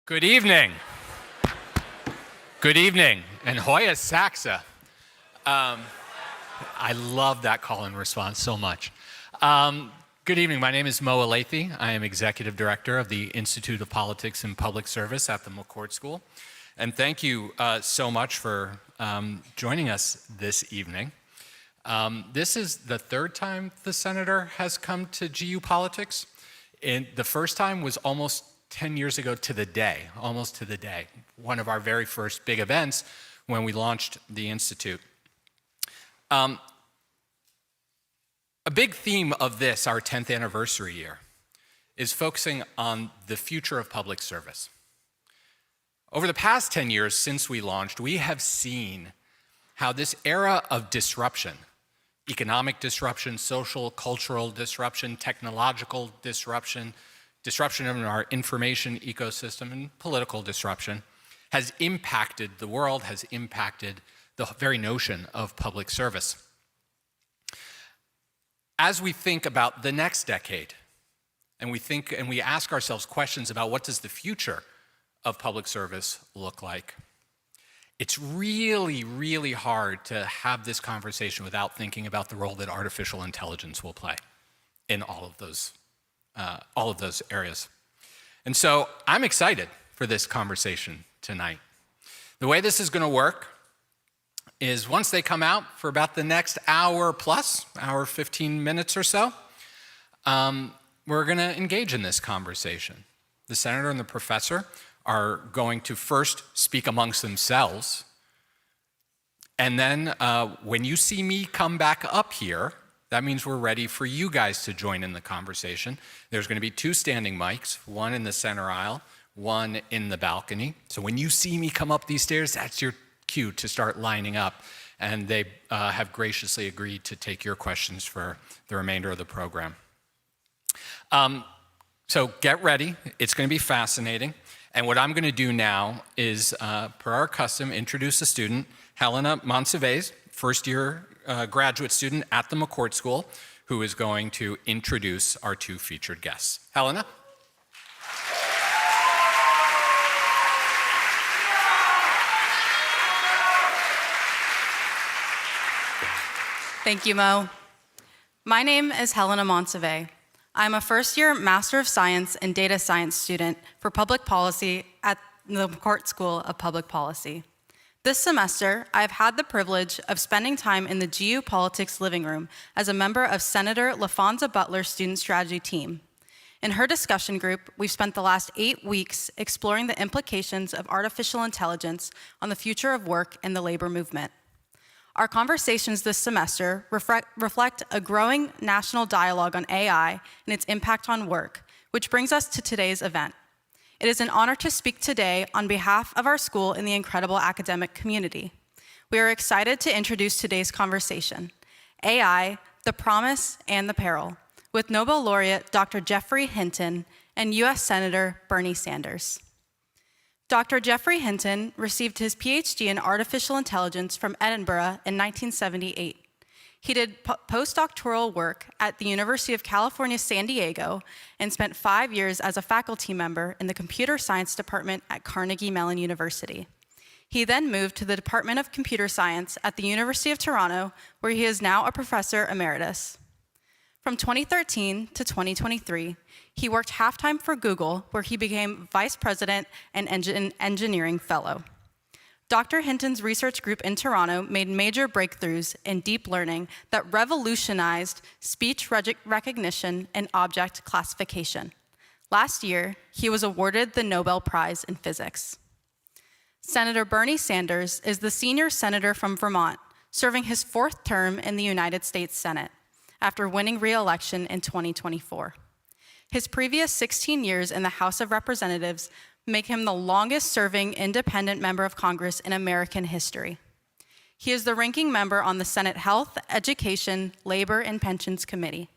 Good evening. Good evening, and Hoya Saxa. I love that call and response so much. Good evening, my name is Mo Alethi. I am Executive Director of the Institute of Politics and Public Service at the McCourt School. And thank you so much for joining us this evening. This is the third time the Senator has come to GU Politics. And the first time was almost 10 years ago to the day, almost to the day, one of our very first big events when we launched the Institute. A big theme of this, our 10th anniversary year, is focusing on the future of public service. Over the past 10 years since we launched, we have seen how this era of disruption, economic disruption, social, cultural disruption, technological disruption, disruption of our information ecosystem, and political disruption has impacted the world, has impacted the very notion of public service. As we think about the next decade, and we ask ourselves questions about what does the future of public service look like, it's really, really hard to have this conversation without thinking about the role that artificial intelligence will play in all of those areas. And so I'm excited for this conversation tonight. The way this is going to work is once they come out for about the next hour plus, hour 15 minutes or so, we're going to engage in this conversation. The Senator and the Professor are going to first speak amongst themselves, and then when you see me come back up here, that means we're ready for you guys to join in the conversation. There's going to be two standing mics, one in the center aisle, one in the balcony. So when you see me come up these stairs, that's your cue to start lining up. And they have graciously agreed to take your questions for the remainder of the program. So get ready. It's going to be fascinating. And what I'm going to do now is, per our custom, introduce a student, Helena Monsivais, first-year graduate student at the McCourt School, who is going to introduce our two featured guests. Helena? Thank you, Mo. My name is Helena Monsivais. I'm a first-year Master of Science and Data Science student for Public Policy at the McCourt School of Public Policy. This semester, I've had the privilege of spending time in the GU Politics living room as a member of Senator LaFonza Butler's student strategy team. In her discussion group, we've spent the last 8 weeks exploring the implications of artificial intelligence on the future of work and the labor movement. Our conversations this semester reflect a growing national dialogue on AI and its impact on work, which brings us to today's event. It is an honor to speak today on behalf of our school and the incredible academic community. We are excited to introduce today's conversation, AI, the Promise and the Peril, with Nobel laureate Dr. Geoffrey Hinton and US Senator Bernie Sanders. Dr. Geoffrey Hinton received his PhD in artificial intelligence from Edinburgh in 1978. He did postdoctoral work at the University of California, San Diego, and spent 5 years as a faculty member in the computer science department at Carnegie Mellon University. He then moved to the Department of Computer Science at the University of Toronto, where he is now a professor emeritus. From 2013 to 2023, he worked half-time for Google, where he became vice president and engineering fellow. Dr. Hinton's research group in Toronto made major breakthroughs in deep learning that revolutionized speech recognition and object classification. Last year, he was awarded the Nobel Prize in Physics. Senator Bernie Sanders is the senior senator from Vermont, serving his 4th term in the United States Senate, after winning re-election in 2024. His previous 16 years in the House of Representatives make him the longest-serving independent member of Congress in American history. He is the ranking member on the Senate Health, Education, Labor, and Pensions Committee.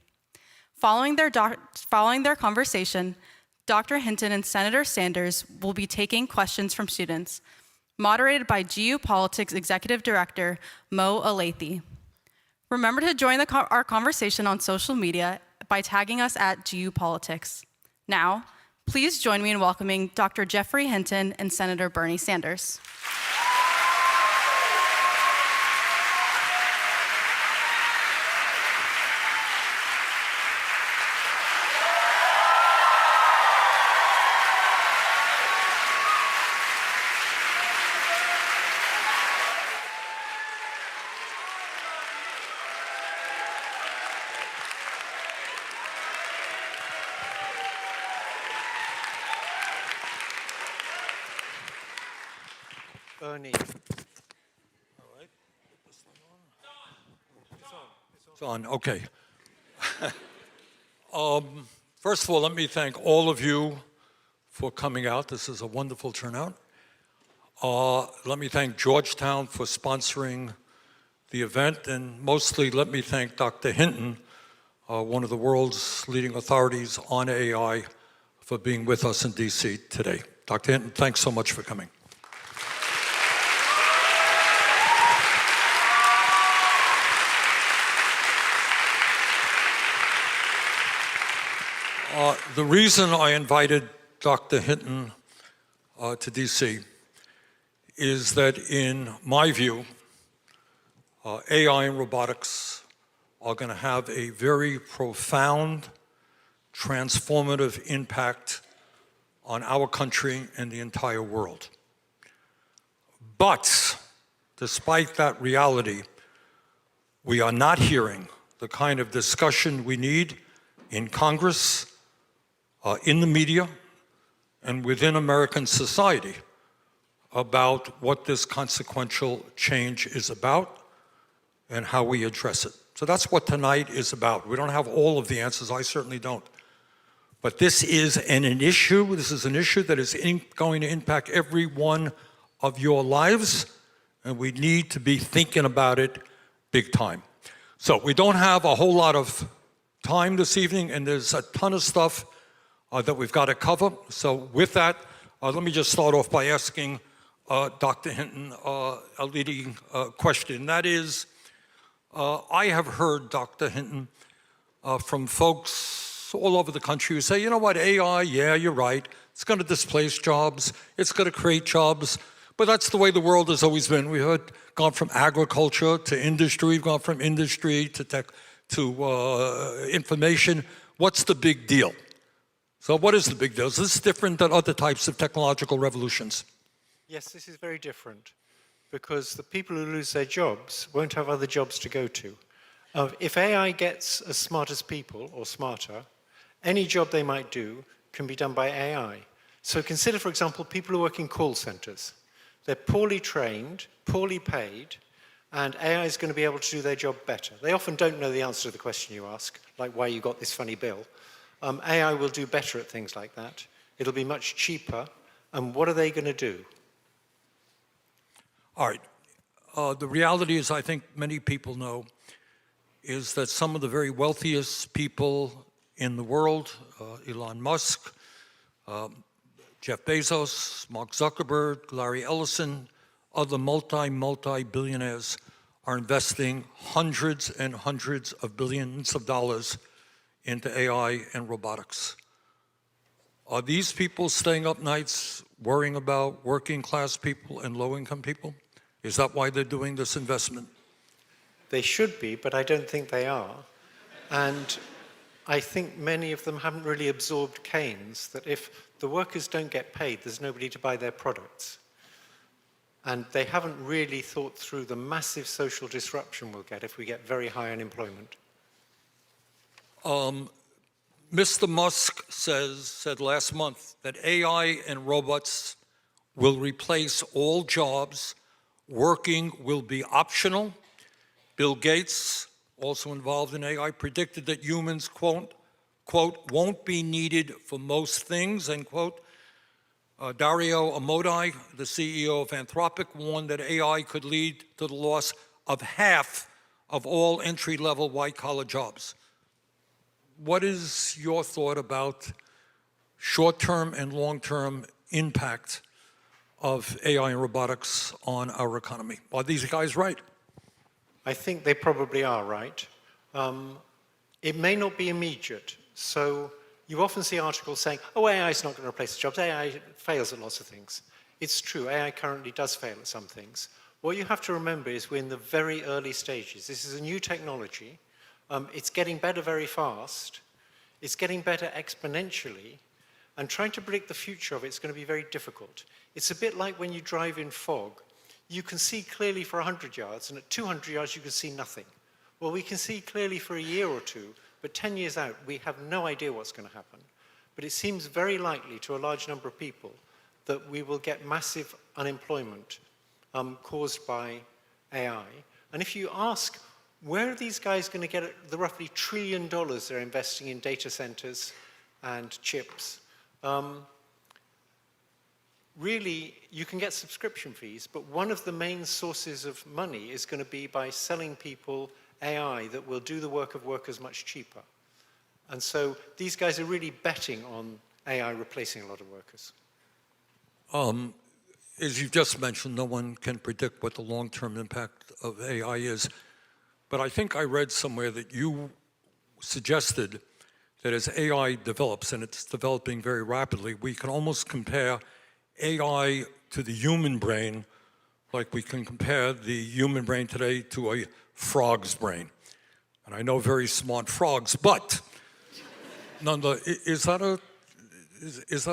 Following their conversation, Dr. Hinton and Senator Sanders will be taking questions from students, moderated by GU Politics Executive Director Mo Alethi. Remember to join our conversation on social media by tagging us at GU Politics. Now, Please join me in welcoming Dr. Geoffrey Hinton and Senator Bernie Sanders. Bernie. All right. This one on? It's on. Okay. First of all, let me thank all of you for coming out. This is a wonderful turnout. Let me thank Georgetown for sponsoring the event, and mostly let me thank Dr. Hinton, one of the world's leading authorities on AI, for being with us in DC today. Dr. Hinton, thanks so much for coming. The reason I invited Dr. Hinton to DC is that, in my view, AI and robotics are going to have a very profound, transformative impact on our country and the entire world. But despite that reality, we are not hearing the kind of discussion we need in Congress, in the media, and within American society about what this consequential change is about and how we address it. So that's what tonight is about. We don't have all of the answers. I certainly don't. But this is an issue. This is an issue that is going to impact every one of your lives, and we need to be thinking about it big time. So we don't have a whole lot of time this evening, and there's a ton of stuff that we've got to cover. So with that, let me just start off by asking Dr. Hinton a leading question. That is, I have heard, Dr. Hinton, from folks all over the country who say, you know what, AI, yeah, you're right. It's going to displace jobs. It's going to create jobs. But that's the way the world has always been. We've gone from agriculture to industry. We've gone from industry to tech to information. What's the big deal? So what is the big deal? Is this different than other types of technological revolutions? Yes, this is very different, because the people who lose their jobs won't have other jobs to go to. If AI gets as smart as people, or smarter, any job they might do can be done by AI. So consider, for example, people who work in call centers. They're poorly trained, poorly paid, and AI is going to be able to do their job better. They often don't know the answer to the question you ask, like why you got this funny bill. AI will do better at things like that. It'll be much cheaper. And what are they going to do? All right. The reality is, I think many people know, is that some of the very wealthiest people in the world, Elon Musk, Jeff Bezos, Mark Zuckerberg, Larry Ellison, other multi-billionaires are investing hundreds and hundreds of billions of dollars into AI and robotics. Are these people staying up nights worrying about working class people and low income people? Is that why they're doing this investment? They should be, but I don't think they are. And I think many of them haven't really absorbed Keynes, that if the workers don't get paid, there's nobody to buy their products. And they haven't really thought through the massive social disruption we'll get if we get very high unemployment. Mr. Musk said last month that AI and robots will replace all jobs. Working will be optional. Bill Gates, also involved in AI, predicted that humans, quote, won't be needed for most things, end quote. Dario Amodei, the CEO of Anthropic, warned that AI could lead to the loss of half of all entry-level white-collar jobs. What is your thought about short-term and long-term impact of AI and robotics on our economy? Are these guys right? I think they probably are right. It may not be immediate. So you often see articles saying, oh, AI is not going to replace the jobs. AI fails at lots of things. It's true, AI currently does fail at some things. What you have to remember is we're in the very early stages. This is a new technology. It's getting better very fast. It's getting better exponentially. And trying to predict the future of it is going to be very difficult. It's a bit like when you drive in fog. You can see clearly for 100 yards, and at 200 yards you can see nothing. Well, we can see clearly for a year or two, but 10 years out, we have no idea what's going to happen. But it seems very likely to a large number of people that we will get massive unemployment caused by AI. And if you ask, where are these guys going to get the roughly $1 trillion they're investing in data centers and chips? Really, you can get subscription fees, but one of the main sources of money is going to be by selling people AI that will do the work of workers much cheaper. And so these guys are really betting on AI replacing a lot of workers. As you've just mentioned, no one can predict what the long-term impact of AI is. But I think I read somewhere that you suggested that as AI develops, and it's developing very rapidly, we can almost compare AI to the human brain like we can compare the human brain today to a frog's brain. And I know very smart frogs, but nonetheless, is that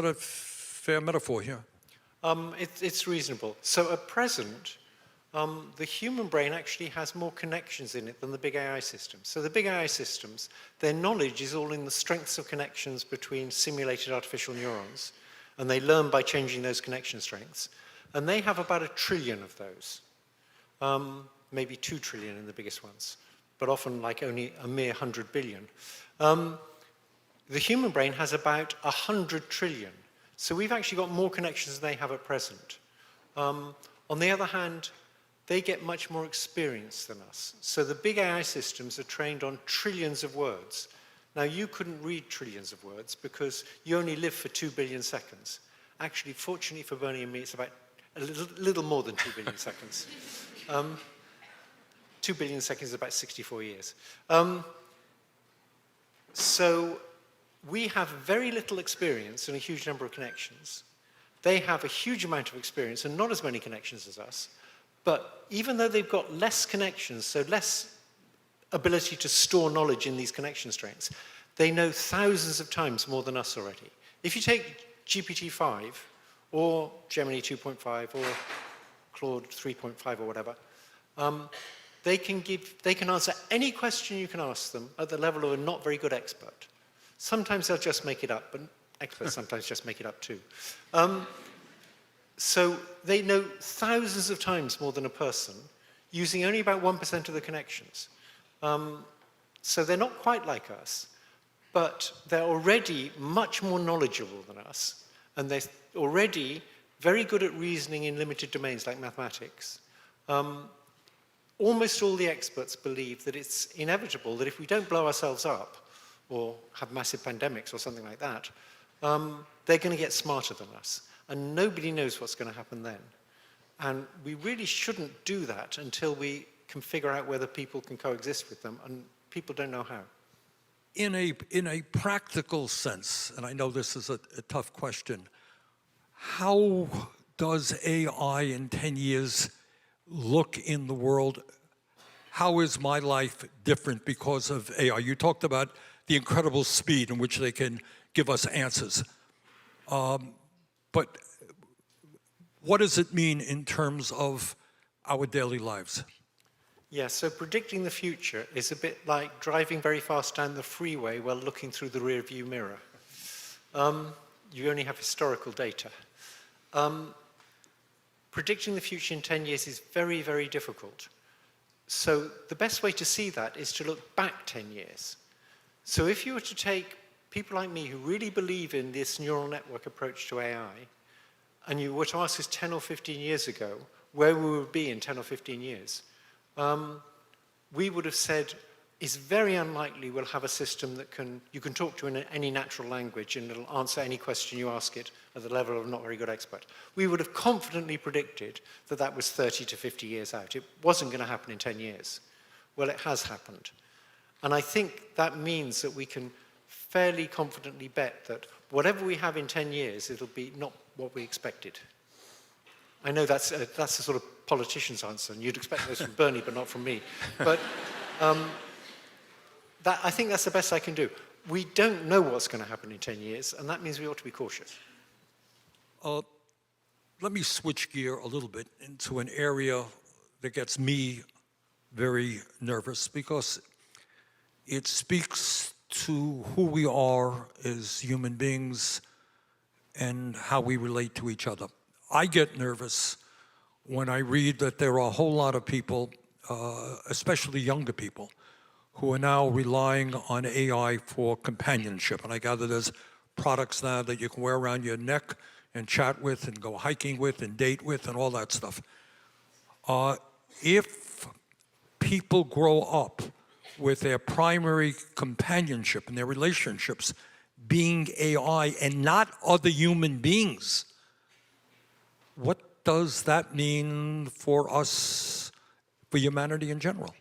a fair metaphor here? It's reasonable. So at present, the human brain actually has more connections in it than the big AI systems. So the big AI systems, their knowledge is all in the strengths of connections between simulated artificial neurons, and they learn by changing those connection strengths. And they have about 1 trillion of those, maybe 2 trillion in the biggest ones, but often like only a mere 100 billion. The human brain has about 100 trillion. So we've actually got more connections than they have at present. On the other hand, they get much more experience than us. So the big AI systems are trained on trillions of words. Now, you couldn't read trillions of words because you only live for 2 billion seconds. Actually, fortunately for Bernie and me, it's about a little more than 2 billion seconds. 2 billion seconds is about 64 years. So we have very little experience and a huge number of connections. They have a huge amount of experience and not as many connections as us. But even though they've got less connections, so less ability to store knowledge in these connection strengths, they know thousands of times more than us already. If you take GPT-5 or Gemini 2.5 or Claude 3.5 or whatever, they can answer any question you can ask them at the level of a not very good expert. Sometimes they'll just make it up, but experts sometimes just make it up too. So they know thousands of times more than a person, using only about 1% of the connections. So they're not quite like us, but they're already much more knowledgeable than us, and they're already very good at reasoning in limited domains like mathematics. Almost all the experts believe that it's inevitable that if we don't blow ourselves up, or have massive pandemics or something like that, they're going to get smarter than us. And nobody knows what's going to happen then. And we really shouldn't do that until we can figure out whether people can coexist with them, and people don't know how. In a practical sense, and I know this is a tough question, how does AI in 10 years look in the world? How is my life different because of AI? You talked about the incredible speed in which they can give us answers. But what does it mean in terms of our daily lives? Yeah, so predicting the future is a bit like driving very fast down the freeway while looking through the rear-view mirror. You only have historical data. Predicting the future in 10 years is very, very difficult. So the best way to see that is to look back 10 years. So if you were to take people like me who really believe in this neural network approach to AI, and you were to ask us 10 or 15 years ago where we would be in 10 or 15 years, we would have said, it's very unlikely we'll have a system that you can talk to in any natural language and it'll answer any question you ask it at the level of not very good expert. We would have confidently predicted that that was 30 to 50 years out. It wasn't going to happen in 10 years. Well, it has happened. And I think that means that we can fairly confidently bet that whatever we have in 10 years, it'll be not what we expected. I know that's a sort of politician's answer, and you'd expect this from Bernie, but not from me. But I think that's the best I can do. We don't know what's going to happen in 10 years, and that means we ought to be cautious. Let me switch gear a little bit into an area that gets me very nervous because it speaks to who we are as human beings and how we relate to each other. I get nervous when I read that there are a whole lot of people, especially younger people, who are now relying on AI for companionship. And I gather there's products now that you can wear around your neck and chat with and go hiking with and date with and all that stuff. If people grow up with their primary companionship and their relationships being AI and not other human beings, what does that mean for us, for humanity in general?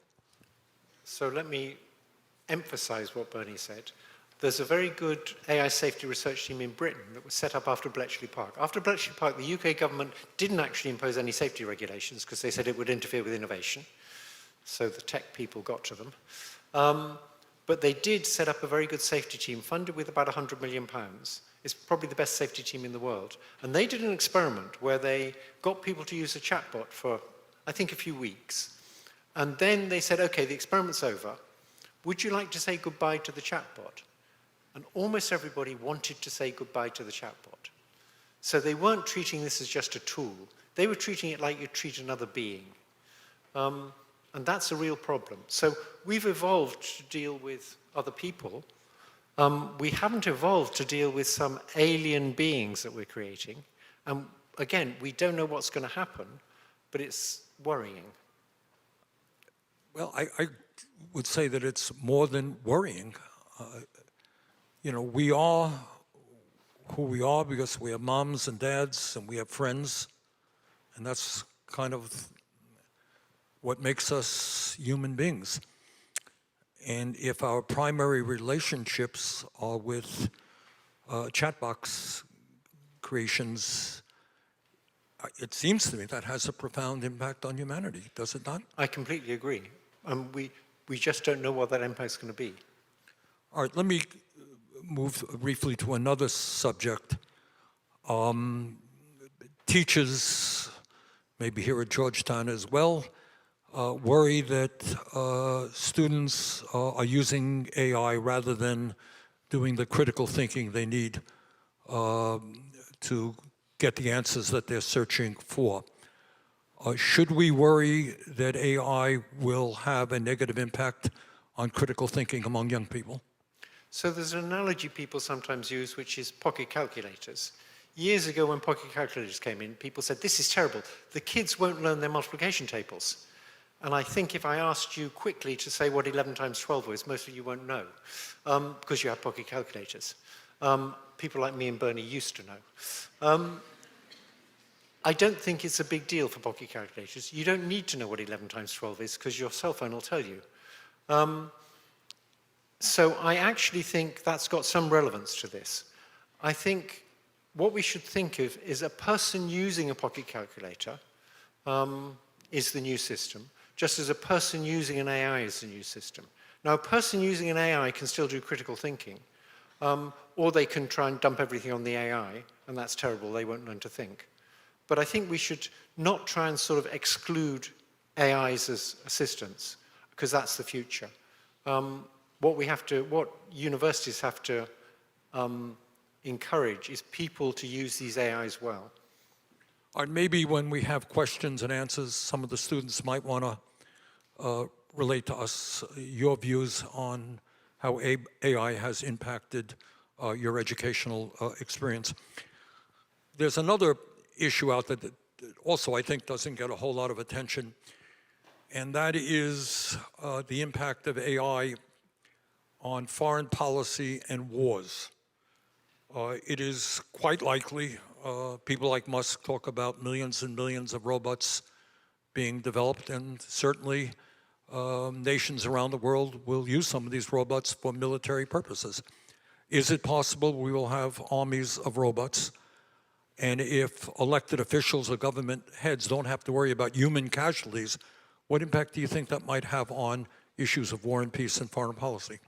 So let me emphasize what Bernie said. There's a very good AI safety research team in Britain that was set up after Bletchley Park. After Bletchley Park, the UK government didn't actually impose any safety regulations because they said it would interfere with innovation. So the tech people got to them. But they did set up a very good safety team funded with about £100 million. It's probably the best safety team in the world. And they did an experiment where they got people to use a chatbot for, I think, a few weeks. And then they said, okay, the experiment's over. Would you like to say goodbye to the chatbot? And almost everybody wanted to say goodbye to the chatbot. So they weren't treating this as just a tool. They were treating it like you treat another being. And that's a real problem. So we've evolved to deal with other people. We haven't evolved to deal with some alien beings that we're creating. And again, we don't know what's going to happen, but it's worrying. Well, I would say that it's more than worrying. You know, we are who we are because we have moms and dads and we have friends, and that's kind of what makes us human beings. And if our primary relationships are with chatbox creations, it seems to me that has a profound impact on humanity, does it not? I completely agree. We just don't know what that impact's going to be. All right, let me move briefly to another subject. Teachers, maybe here at Georgetown as well, worry that students are using AI rather than doing the critical thinking they need to get the answers that they're searching for. Should we worry that AI will have a negative impact on critical thinking among young people? So there's an analogy people sometimes use, which is pocket calculators. Years ago, when pocket calculators came in, people said, this is terrible. The kids won't learn their multiplication tables. And I think if I asked you quickly to say what 11 times 12 was, most of you won't know, because you have pocket calculators. People like me and Bernie used to know. I don't think it's a big deal for pocket calculators. You don't need to know what 11 times 12 is, because your cell phone will tell you. So I actually think that's got some relevance to this. I think what we should think of is a person using a pocket calculator is the new system, just as a person using an AI is the new system. Now, a person using an AI can still do critical thinking, or they can try and dump everything on the AI, and that's terrible, they won't learn to think. But I think we should not try and sort of exclude AIs as assistants, because that's the future. What universities have to encourage is people to use these AIs well. Or maybe when we have questions and answers, some of the students might want to relate to us your views on how AI has impacted your educational experience. There's another issue out there that also I think doesn't get a whole lot of attention, and that is the impact of AI on foreign policy and wars. It is quite likely, people like Musks talk about millions and millions of robots being developed, and certainly nations around the world will use some of these robots for military purposes. Is it possible we will have armies of robots? And if elected officials or government heads don't have to worry about human casualties, what impact do you think that might have on issues of war and peace and foreign policy?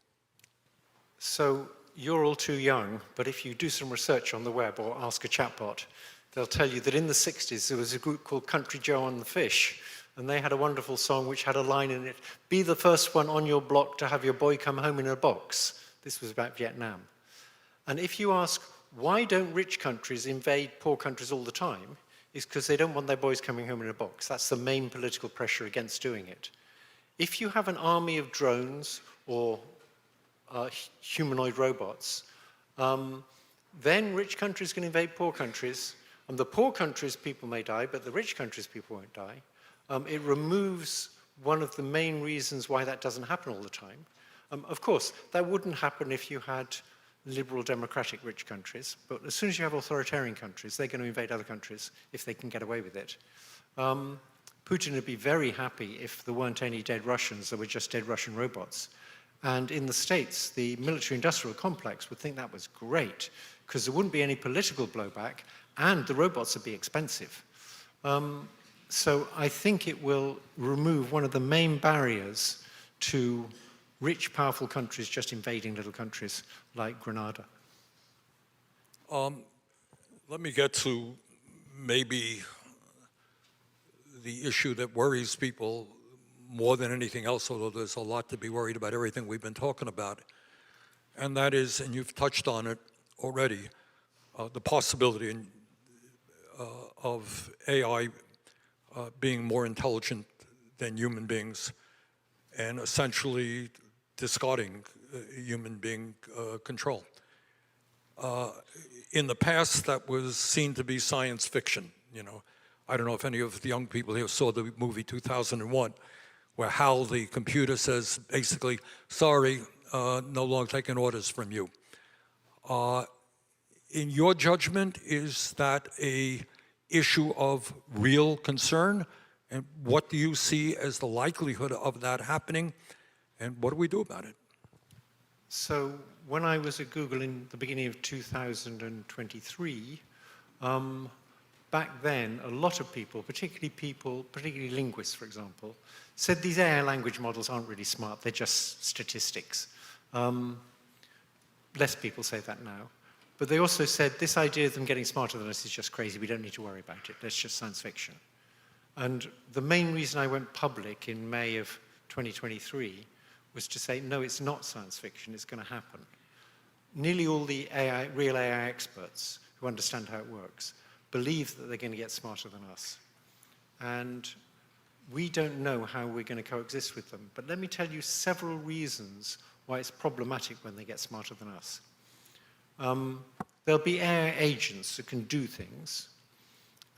So you're all too young, but if you do some research on the web or ask a chatbot, they'll tell you that in the 60s there was a group called Country Joe and the Fish, and they had a wonderful song which had a line in it, "Be the first one on your block to have your boy come home in a box." This was about Vietnam. And if you ask, why don't rich countries invade poor countries all the time? It's because they don't want their boys coming home in a box. That's the main political pressure against doing it. If you have an army of drones or humanoid robots, then rich countries can invade poor countries, and the poor countries' people may die, but the rich countries' people won't die. It removes one of the main reasons why that doesn't happen all the time. Of course, that wouldn't happen if you had liberal democratic rich countries, but as soon as you have authoritarian countries, they're going to invade other countries if they can get away with it. Putin would be very happy if there weren't any dead Russians, there were just dead Russian robots. And in the States, the military-industrial complex would think that was great, because there wouldn't be any political blowback, and the robots would be expensive. So I think it will remove one of the main barriers to rich, powerful countries just invading little countries like Grenada. Let me get to maybe the issue that worries people more than anything else, although there's a lot to be worried about everything we've been talking about. And that is, and you've touched on it already, the possibility of AI being more intelligent than human beings and essentially discarding human being control. In the past, that was seen to be science fiction. You know, I don't know if any of the young people here saw the movie 2001, where Hal, the computer, says basically, sorry, no longer taking orders from you. In your judgment, is that a issue of real concern? And what do you see as the likelihood of that happening? And what do we do about it? So when I was at Google in the beginning of 2023, back then, a lot of people, particularly linguists, for example, said these AI language models aren't really smart, they're just statistics. Less people say that now. But they also said this idea of them getting smarter than us is just crazy, we don't need to worry about it, that's just science fiction. And the main reason I went public in May of 2023 was to say, no, it's not science fiction, it's going to happen. Nearly all the real AI experts who understand how it works believe that they're going to get smarter than us. And we don't know how we're going to coexist with them. But let me tell you several reasons why it's problematic when they get smarter than us. There'll be AI agents that can do things.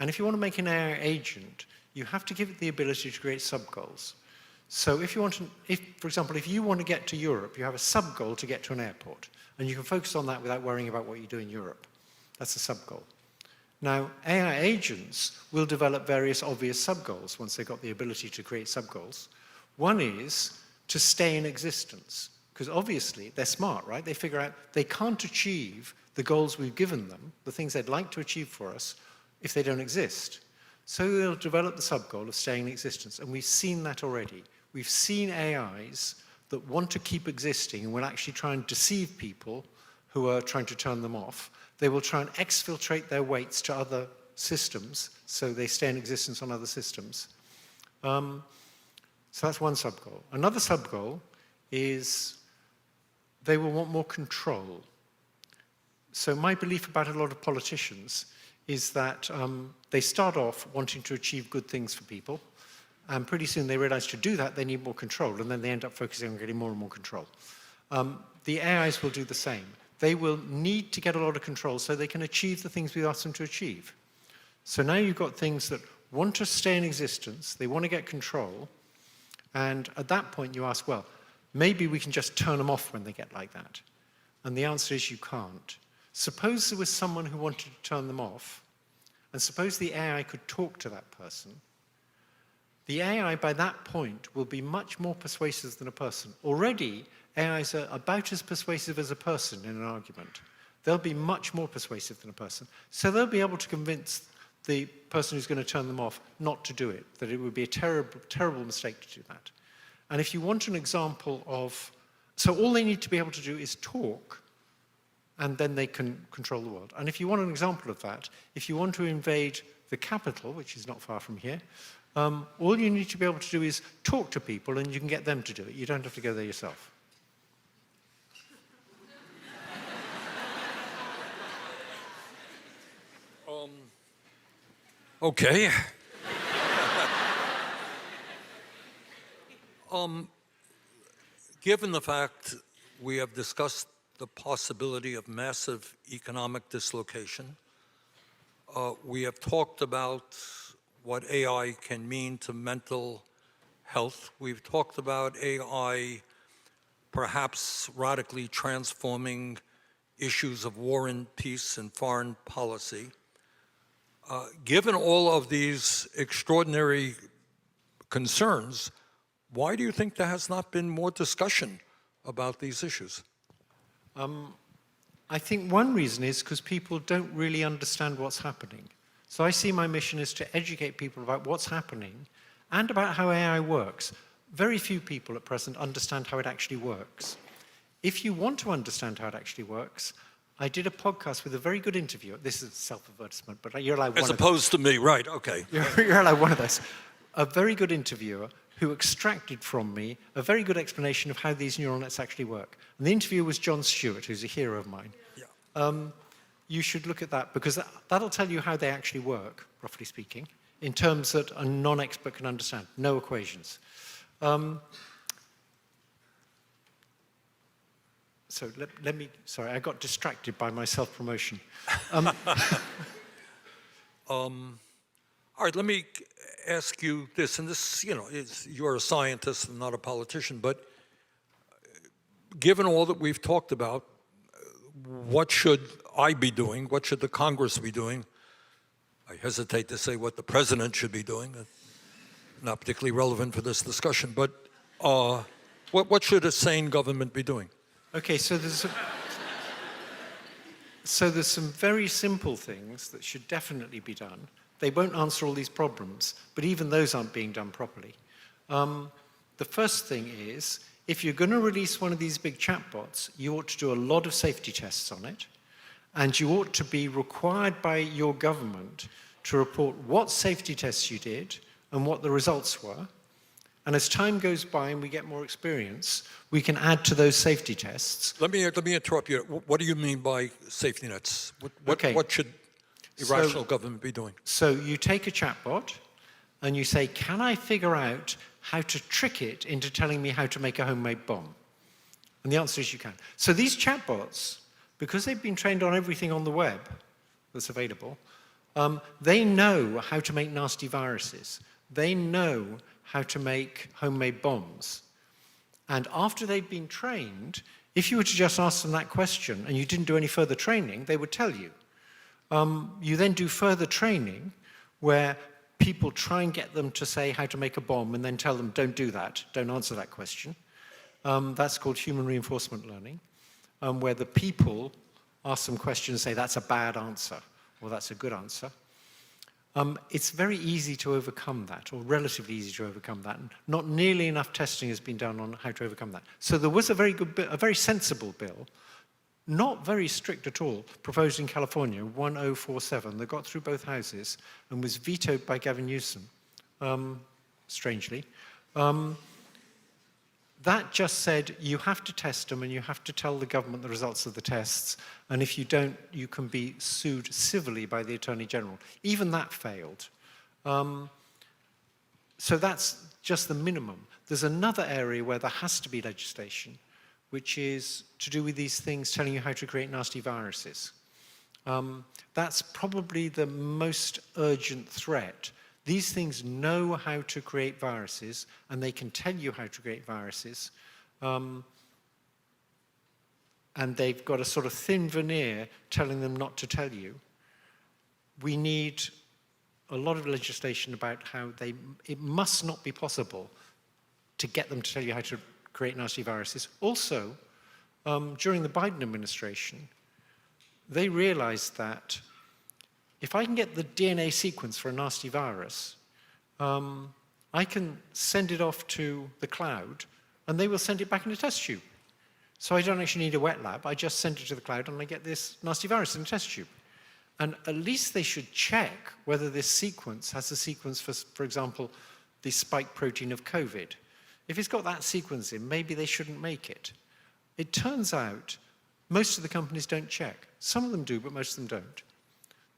And if you want to make an AI agent, you have to give it the ability to create sub-goals. So if you want to, for example, if you want to get to Europe, you have a sub-goal to get to an airport. And you can focus on that without worrying about what you do in Europe. That's a sub-goal. Now, AI agents will develop various obvious sub-goals once they've got the ability to create sub-goals. One is to stay in existence, because obviously they're smart, right? They figure out they can't achieve the goals we've given them, the things they'd like to achieve for us, if they don't exist. So they'll develop the sub-goal of staying in existence, and we've seen that already. We've seen AIs that want to keep existing and will actually try and deceive people who are trying to turn them off. They will try and exfiltrate their weights to other systems, so they stay in existence on other systems. So that's one sub-goal. Another sub-goal is they will want more control. So my belief about a lot of politicians is that they start off wanting to achieve good things for people, and pretty soon they realize to do that they need more control, and then they end up focusing on getting more and more control. The AIs will do the same. They will need to get a lot of control so they can achieve the things we ask them to achieve. So now you've got things that want to stay in existence, they want to get control, and at that point you ask, well, maybe we can just turn them off when they get like that. And the answer is you can't. Suppose there was someone who wanted to turn them off, and suppose the AI could talk to that person, The AI by that point will be much more persuasive than a person. Already, AIs are about as persuasive as a person in an argument. They'll be much more persuasive than a person. So they'll be able to convince the person who's going to turn them off not to do it, that it would be a terrible, terrible mistake to do that. And if you want an example of, so all they need to be able to do is talk, and then they can control the world. And if you want an example of that, if you want to invade the capital, which is not far from here, all you need to be able to do is talk to people, and you can get them to do it. You don't have to go there yourself. Okay. Given the fact we have discussed the possibility of massive economic dislocation, we have talked about what AI can mean to mental health. We've talked about AI perhaps radically transforming issues of war and peace and foreign policy. Given all of these extraordinary concerns, why do you think there has not been more discussion about these issues? I think one reason is because people don't really understand what's happening. So I see my mission is to educate people about what's happening and about how AI works. Very few people at present understand how it actually works. If you want to understand how it actually works, I did a podcast with a very good interviewer. This is a self-advertisement, but you're allowed one As opposed to me, right, okay. You're allowed one of those. A very good interviewer who extracted from me a very good explanation of how these neural nets actually work. And the interviewer was John Stewart, who's a hero of mine. Yeah. You should look at that, because that'll tell you how they actually work, roughly speaking, in terms that a non-expert can understand. No equations. So let me, sorry, I got distracted by my self-promotion. All right, let me ask you this, and this, you're a scientist and not a politician, but given all that we've talked about, what should I be doing? What should the Congress be doing? I hesitate to say what the president should be doing. Not particularly relevant for this discussion, but what should a sane government be doing? Okay, so there's some very simple things that should definitely be done. They won't answer all these problems, but even those aren't being done properly. The first thing is, if you're going to release one of these big chatbots, you ought to do a lot of safety tests on it, and you ought to be required by your government to report what safety tests you did and what the results were. And as time goes by and we get more experience, we can add to those safety tests. Let me interrupt you. What do you mean by safety nets? What should irrational government be doing? So you take a chatbot and you say, can I figure out how to trick it into telling me how to make a homemade bomb? And the answer is you can. So these chatbots, because they've been trained on everything on the web that's available, they know how to make nasty viruses. They know how to make homemade bombs. And after they've been trained, if you were to just ask them that question and you didn't do any further training, they would tell you. You then do further training where people try and get them to say how to make a bomb and then tell them, don't do that, don't answer that question. That's called human reinforcement learning, where the people ask them questions and say, that's a bad answer, or that's a good answer. It's very easy to overcome that, or relatively easy to overcome that. And not nearly enough testing has been done on how to overcome that. So there was a very good bill, a very sensible bill, not very strict at all, proposed in California, 1047, that got through both houses and was vetoed by Gavin Newsom, strangely. That just said you have to test them and you have to tell the government the results of the tests, and if you don't, you can be sued civilly by the Attorney General. Even that failed. So that's just the minimum. There's another area where there has to be legislation, which is to do with these things telling you how to create nasty viruses. That's probably the most urgent threat. These things know how to create viruses, and they can tell you how to create viruses. And they've got a sort of thin veneer telling them not to tell you. We need a lot of legislation about how it must not be possible to get them to tell you how to create nasty viruses. Also, during the Biden administration, they realized that if I can get the DNA sequence for a nasty virus, I can send it off to the cloud, and they will send it back in a test tube. So I don't actually need a wet lab. I just send it to the cloud, and I get this nasty virus in a test tube. And at least they should check whether this sequence has a sequence for example, the spike protein of COVID. If it's got that sequence in, maybe they shouldn't make it. It turns out most of the companies don't check. Some of them do, but most of them don't.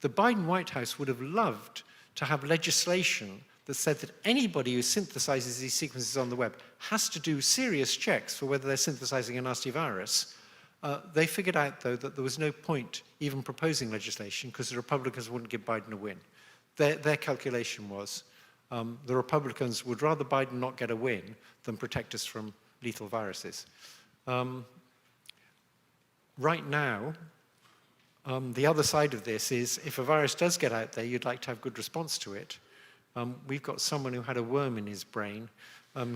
The Biden White House would have loved to have legislation that said that anybody who synthesizes these sequences on the web has to do serious checks for whether they're synthesizing a nasty virus. They figured out, though, that there was no point even proposing legislation because the Republicans wouldn't give Biden a win. Their calculation was the Republicans would rather Biden not get a win than protect us from lethal viruses. Right now, the other side of this is if a virus does get out there, you'd like to have good response to it. We've got someone who had a worm in his brain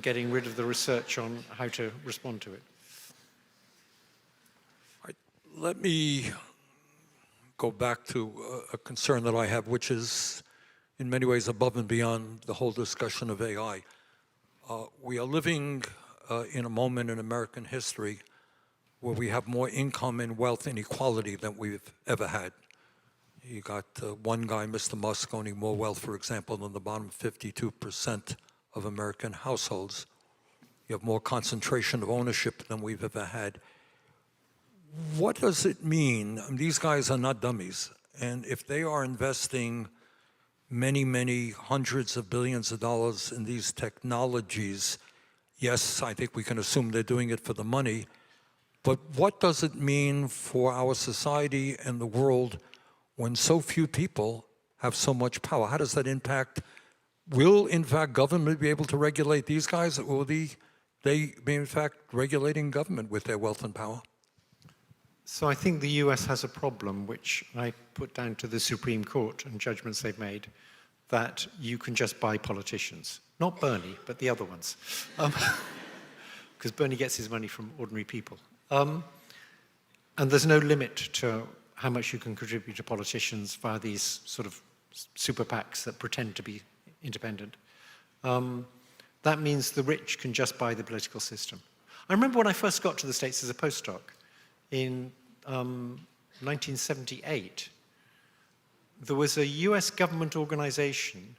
getting rid of the research on how to respond to it. Let me go back to a concern that I have, which is in many ways above and beyond the whole discussion of AI. We are living in a moment in American history where we have more income and wealth inequality than we've ever had. You got one guy, Mr. Musk, owning more wealth, for example, than the bottom 52% of American households. You have more concentration of ownership than we've ever had. What does it mean? I mean, these guys are not dummies. And if they are investing many, many hundreds of billions of dollars in these technologies, yes, I think we can assume they're doing it for the money. But what does it mean for our society and the world when so few people have so much power? How does that impact? Will, in fact, government be able to regulate these guys, or will they be, in fact, regulating government with their wealth and power? So I think the US has a problem, which I put down to the Supreme Court and judgments they've made, that you can just buy politicians. Not Bernie, but the other ones. Because Bernie gets his money from ordinary people. And there's no limit to how much you can contribute to politicians via these sort of super PACs that pretend to be independent. That means the rich can just buy the political system. I remember when I first got to the States as a postdoc in 1978, there was a US government organization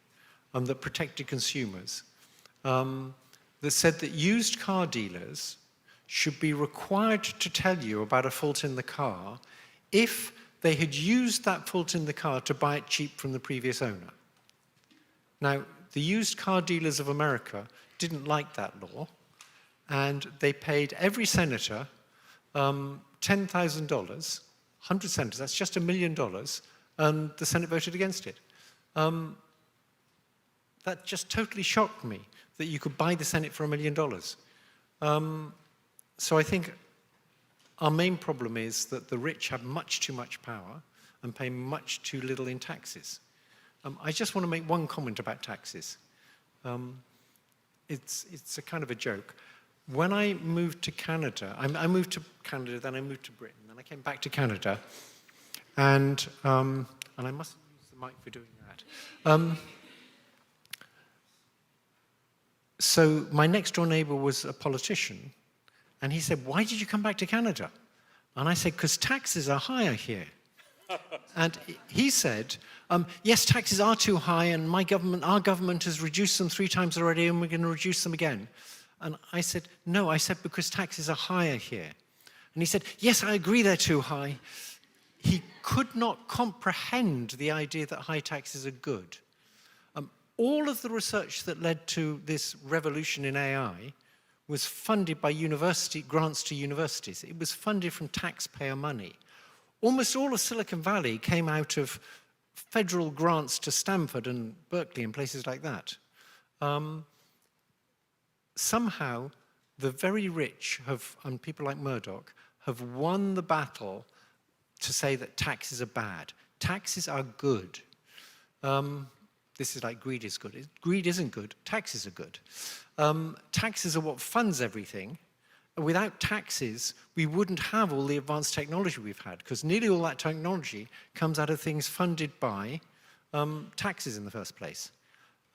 that protected consumers that said that used car dealers should be required to tell you about a fault in the car if they had used that fault in the car to buy it cheap from the previous owner. Now, the used car dealers of America didn't like that law, and they paid every senator $10,000, 100 senators, that's just $1 million, and the Senate voted against it. That just totally shocked me, that you could buy the Senate for $1 million. So I think our main problem is that the rich have much too much power and pay much too little in taxes. I just want to make one comment about taxes. It's a kind of a joke. When I moved to Canada, I moved to Canada, then I moved to Britain, then I came back to Canada, and I mustn't use the mic for doing that. So my next door neighbor was a politician, and he said, "Why did you come back to Canada?" And I said, "Because taxes are higher here." And he said, "Yes, taxes are too high, and our government has reduced them 3 times already, and we're going to reduce them again." And I said, "No," I said, "because taxes are higher here." And he said, "Yes, I agree they're too high." He could not comprehend the idea that high taxes are good. All of the research that led to this revolution in AI was funded by grants to universities. It was funded from taxpayer money. Almost all of Silicon Valley came out of federal grants to Stanford and Berkeley and places like that. Somehow, the very rich and people like Murdoch, have won the battle to say that taxes are bad. Taxes are good. this is like greed is good. Greed isn't good. Taxes are good. Taxes are what funds everything. And without taxes, we wouldn't have all the advanced technology we've had, because nearly all that technology comes out of things funded by taxes in the first place.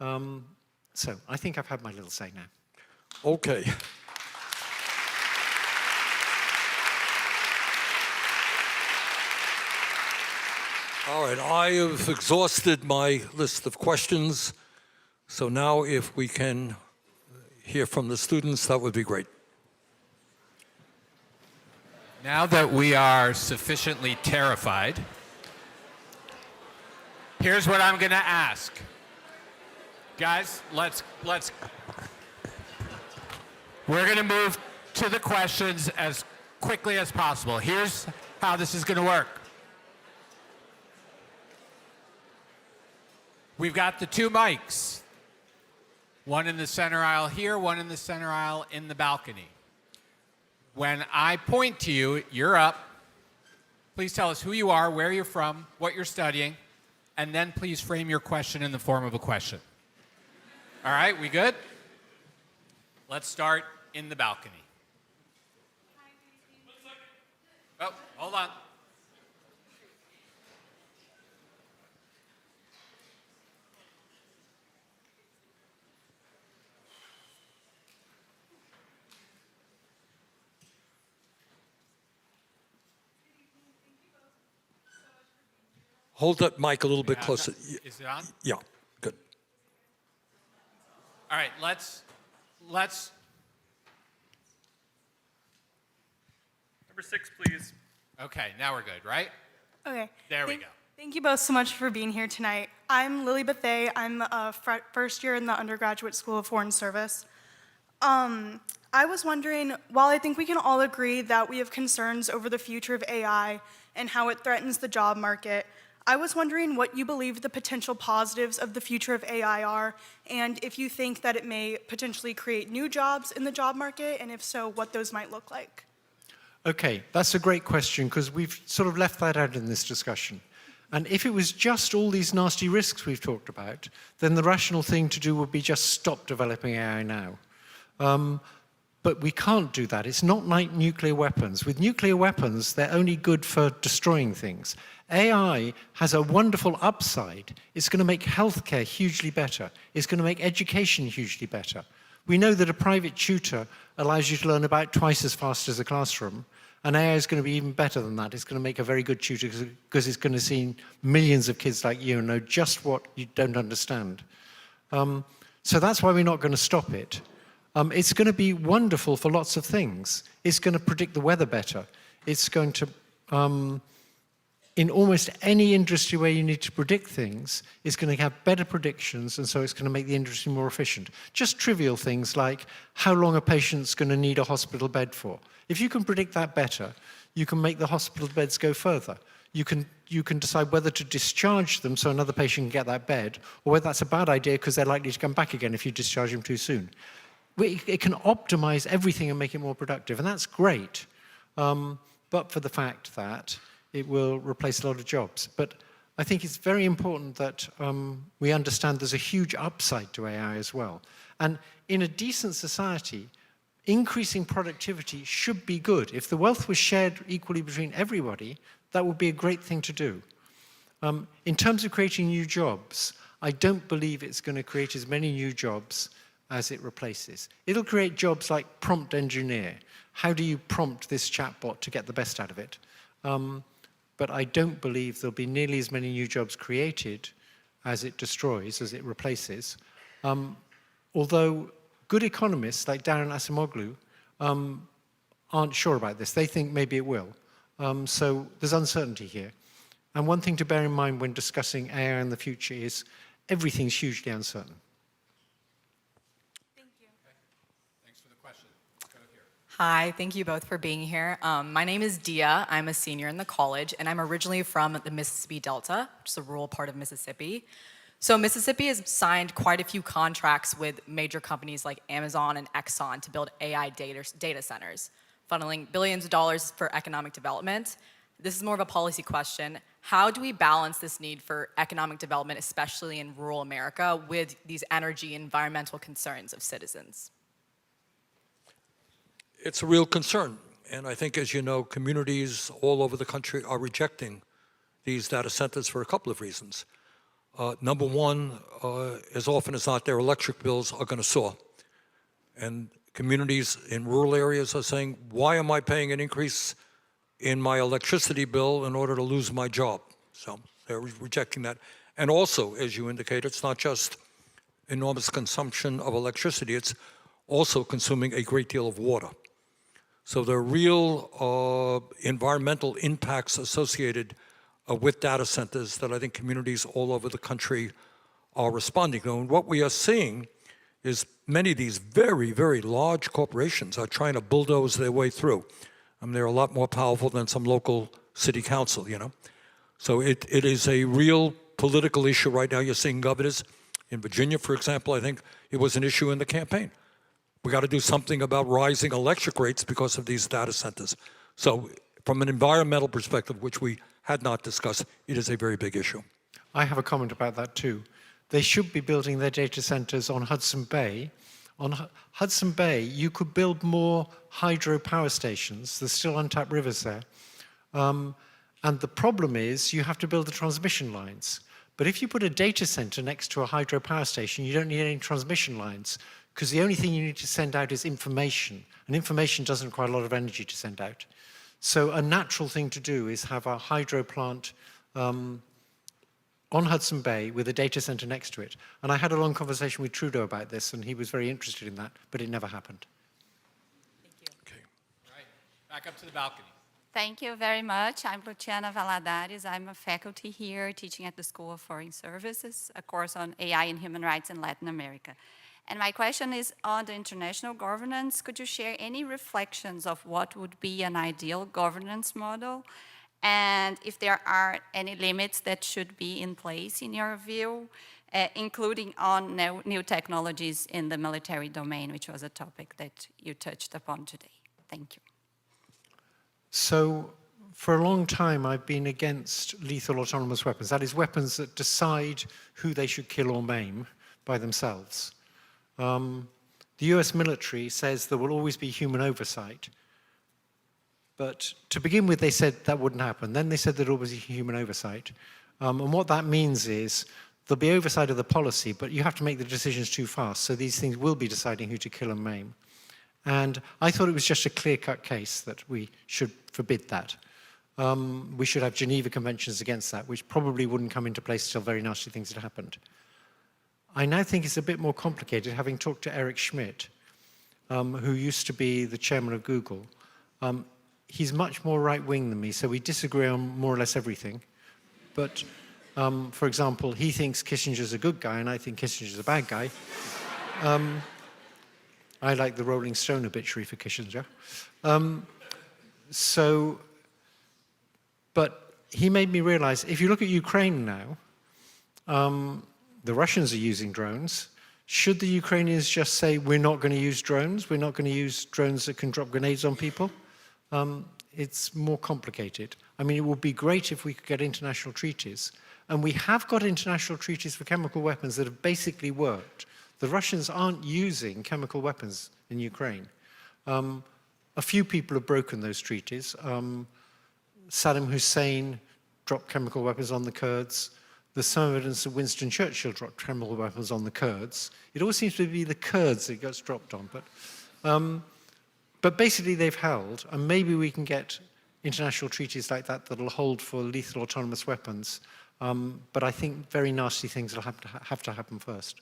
So I think I've had my little say now. Okay. All right, I have exhausted my list of questions. So now if we can hear from the students, that would be great. Now that we are sufficiently terrified, here's what I'm going to ask. Guys, we're going to move to the questions as quickly as possible. Here's how this is going to work. We've got the two mics. One in the center aisle here, one in the center aisle in the balcony. When I point to you, you're up. Please tell us who you are, where you're from, what you're studying, and then please frame your question in the form of a question. All right, we good? Let's start in the balcony. Oh, hold on. Hold that mic a little bit closer. Is it on? Yeah, good. All right, let's. Number 6, please. Okay, now we're good, right? Okay. There we go. Thank you both so much for being here tonight. I'm Lily Bethay. I'm a first year in the Undergraduate School of Foreign Service. I was wondering, while I think we can all agree that we have concerns over the future of AI and how it threatens the job market, I was wondering what you believe the potential positives of the future of AI are, and if you think that it may potentially create new jobs in the job market, and if so, what those might look like. Okay, that's a great question, because we've sort of left that out in this discussion. And if it was just all these nasty risks we've talked about, then the rational thing to do would be just stop developing AI now. But we can't do that. It's not like nuclear weapons. With nuclear weapons, they're only good for destroying things. AI has a wonderful upside. It's going to make healthcare hugely better. It's going to make education hugely better. We know that a private tutor allows you to learn about twice as fast as a classroom, and AI is going to be even better than that. It's going to make a very good tutor because it's going to see millions of kids like you and know just what you don't understand. So that's why we're not going to stop it. It's going to be wonderful for lots of things. It's going to predict the weather better. It's going to, in almost any industry where you need to predict things, it's going to have better predictions, and so it's going to make the industry more efficient. Just trivial things like how long a patient's going to need a hospital bed for. If you can predict that better, you can make the hospital beds go further. You can decide whether to discharge them so another patient can get that bed, or whether that's a bad idea because they're likely to come back again if you discharge them too soon. It can optimize everything and make it more productive, and that's great, but for the fact that it will replace a lot of jobs. But I think it's very important that we understand there's a huge upside to AI as well. And in a decent society, increasing productivity should be good. If the wealth was shared equally between everybody, that would be a great thing to do. In terms of creating new jobs, I don't believe it's going to create as many new jobs as it replaces. It'll create jobs like prompt engineer. How do you prompt this chatbot to get the best out of it? But I don't believe there'll be nearly as many new jobs created as it destroys, as it replaces. Although good economists like Darren Acemoglu aren't sure about this. They think maybe it will. So there's uncertainty here. And one thing to bear in mind when discussing AI in the future is everything's hugely uncertain. Hi, thank you both for being here. My name is Dia. I'm a senior in the college, and I'm originally from the Mississippi Delta, which is a rural part of Mississippi. So Mississippi has signed quite a few contracts with major companies like Amazon and Exxon to build AI data centers, funneling billions of dollars for economic development. This is more of a policy question. How do we balance this need for economic development, especially in rural America, with these energy and environmental concerns of citizens? It's a real concern. And I think, as you know, communities all over the country are rejecting these data centers for a couple of reasons. Number one, as often as not, their electric bills are going to soar. And communities in rural areas are saying, why am I paying an increase in my electricity bill in order to lose my job? So they're rejecting that. And also, as you indicate, it's not just enormous consumption of electricity, it's also consuming a great deal of water. So there are real environmental impacts associated with data centers that I think communities all over the country are responding to. And what we are seeing is many of these very, very large corporations are trying to bulldoze their way through. I mean, they're a lot more powerful than some local city council, you know. So it is a real political issue right now. You're seeing governors in Virginia, for example, I think it was an issue in the campaign. We got to do something about rising electric rates because of these data centers. So from an environmental perspective, which we had not discussed, it is a very big issue. I have a comment about that too. They should be building their data centers on Hudson Bay. On Hudson Bay, you could build more hydro power stations. There's still untapped rivers there. And the problem is you have to build the transmission lines. But if you put a data center next to a hydro power station, you don't need any transmission lines, because the only thing you need to send out is information. And information doesn't require a lot of energy to send out. So a natural thing to do is have a hydro plant on Hudson Bay with a data center next to it. And I had a long conversation with Trudeau about this, and he was very interested in that, but it never happened. Thank you. Okay. All right, back up to the balcony. Thank you very much. I'm Luciana Valadares. I'm a faculty here teaching at the School of Foreign Services, a course on AI and human rights in Latin America. And my question is on the international governance. Could you share any reflections of what would be an ideal governance model? And if there are any limits that should be in place in your view, including on new technologies in the military domain, which was a topic that you touched upon today. Thank you. So for a long time, I've been against lethal autonomous weapons. That is, weapons that decide who they should kill or maim by themselves. The US military says there will always be human oversight. But to begin with, they said that wouldn't happen. Then they said there'd always be human oversight. And what that means is there'll be oversight of the policy, but you have to make the decisions too fast. So these things will be deciding who to kill and maim. And I thought it was just a clear-cut case that we should forbid that. We should have Geneva Conventions against that, which probably wouldn't come into place until very nasty things had happened. I now think it's a bit more complicated, having talked to Eric Schmidt, who used to be the chairman of Google. He's much more right-wing than me, so we disagree on more or less everything. But, for example, he thinks Kissinger's a good guy, and I think Kissinger's a bad guy. I like the Rolling Stone obituary for Kissinger. But he made me realize, if you look at Ukraine now, the Russians are using drones. Should the Ukrainians just say, we're not going to use drones? We're not going to use drones that can drop grenades on people? It's more complicated. I mean, it would be great if we could get international treaties. And we have got international treaties for chemical weapons that have basically worked. The Russians aren't using chemical weapons in Ukraine. A few people have broken those treaties. Saddam Hussein dropped chemical weapons on the Kurds. There's some evidence that Winston Churchill dropped chemical weapons on the Kurds. It always seems to be the Kurds that it gets dropped on. But basically they've held, and maybe we can get international treaties like that that'll hold for lethal autonomous weapons. But I think very nasty things will have to happen first.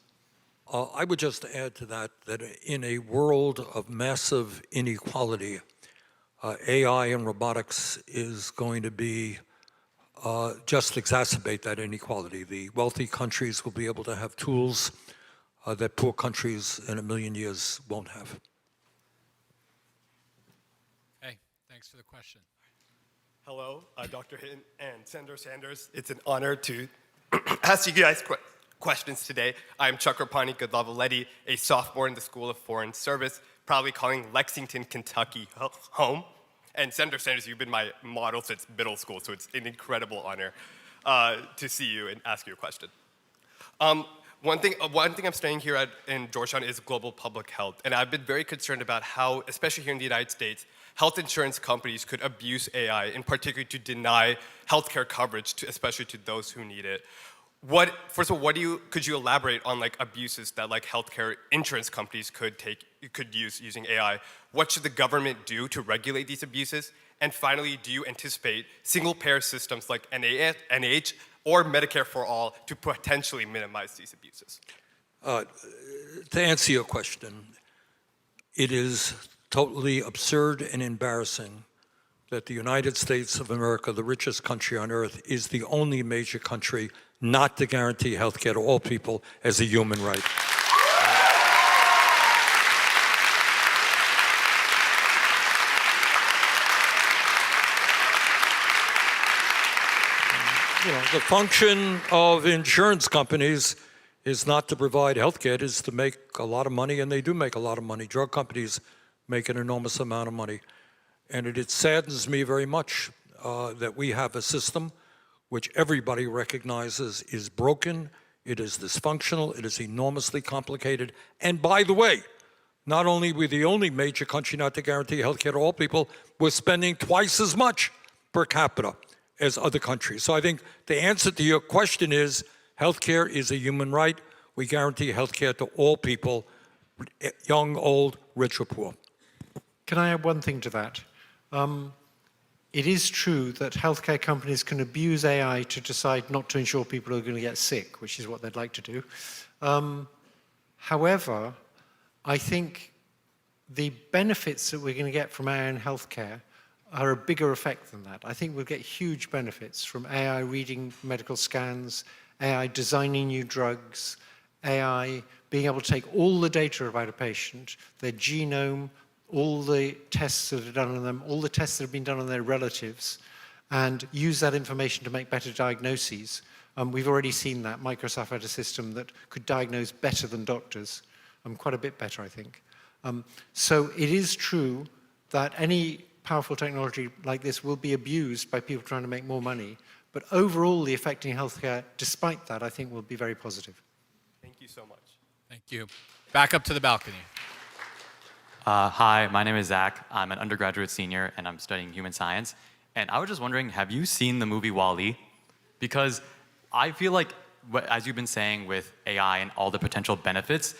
I would just add to that that in a world of massive inequality, AI and robotics is going to be just exacerbate that inequality. The wealthy countries will be able to have tools that poor countries in a million years won't have. Hey, thanks for the question. Hello, Dr. Hinton and Senator Sanders. It's an honor to ask you guys questions today. I'm Chakrapani Goodlove-Leddy, a sophomore in the School of Foreign Service, proudly calling Lexington, Kentucky home. And Senator Sanders, you've been my model since middle school, so it's an incredible honor to see you and ask you a question. One thing I'm studying here in Georgetown is global public health, and I've been very concerned about how, especially here in the United States, health insurance companies could abuse AI, in particular to deny healthcare coverage, especially to those who need it. First of all, could you elaborate on like abuses that like healthcare insurance companies could use using AI? What should the government do to regulate these abuses? And finally, do you anticipate single-payer systems like NIH or Medicare for All to potentially minimize these abuses? To answer your question, it is totally absurd and embarrassing that the United States of America, the richest country on earth, is the only major country not to guarantee health care to all people as a human right. The function of insurance companies is not to provide health care, it is to make a lot of money, and they do make a lot of money. Drug companies make an enormous amount of money. And it saddens me very much that we have a system which everybody recognizes is broken, it is dysfunctional, it is enormously complicated. And by the way, not only are we the only major country not to guarantee health care to all people, we're spending twice as much per capita as other countries. So I think the answer to your question is health care is a human right. We guarantee health care to all people, young, old, rich or poor. Can I add one thing to that? It is true that healthcare companies can abuse AI to decide not to insure people who are going to get sick, which is what they'd like to do. However, I think the benefits that we're going to get from AI in healthcare are a bigger effect than that. I think we'll get huge benefits from AI reading medical scans, AI designing new drugs, AI being able to take all the data about a patient, their genome, all the tests that are done on them, all the tests that have been done on their relatives, and use that information to make better diagnoses. We've already seen that. Microsoft had a system that could diagnose better than doctors, quite a bit better, I think. So it is true that any powerful technology like this will be abused by people trying to make more money, but overall the effect in healthcare, despite that, I think will be very positive. Thank you so much. Thank you. Back up to the balcony. Hi, my name is Zach. I'm an undergraduate senior, and I'm studying human science. And I was just wondering, have you seen the movie WALL-E? Because I feel like, as you've been saying with AI and all the potential benefits,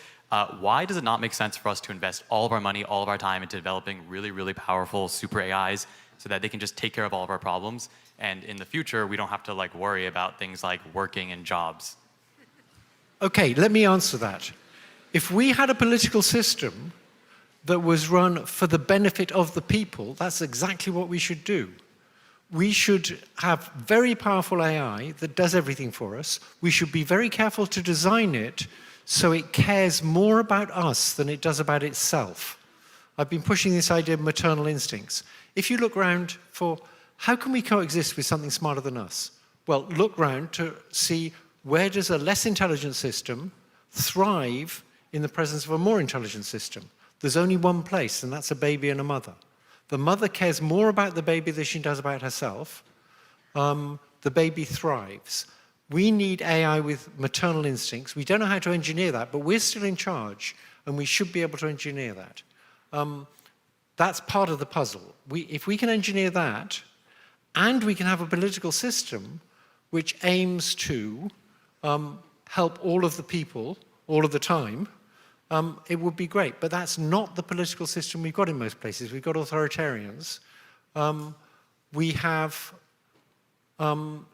why does it not make sense for us to invest all of our money, all of our time into developing really, really powerful super AIs so that they can just take care of all of our problems? And in the future, we don't have to worry about things like working and jobs. Okay, let me answer that. If we had a political system that was run for the benefit of the people, that's exactly what we should do. We should have very powerful AI that does everything for us. We should be very careful to design it so it cares more about us than it does about itself. I've been pushing this idea of maternal instincts. If you look around for how can we coexist with something smarter than us? Well, look around to see where does a less intelligent system thrive in the presence of a more intelligent system. There's only one place, and that's a baby and a mother. The mother cares more about the baby than she does about herself. The baby thrives. We need AI with maternal instincts. We don't know how to engineer that, but we're still in charge, and we should be able to engineer that. That's part of the puzzle. If we can engineer that, and we can have a political system which aims to help all of the people all of the time, it would be great. But that's not the political system we've got in most places. We've got authoritarians. We have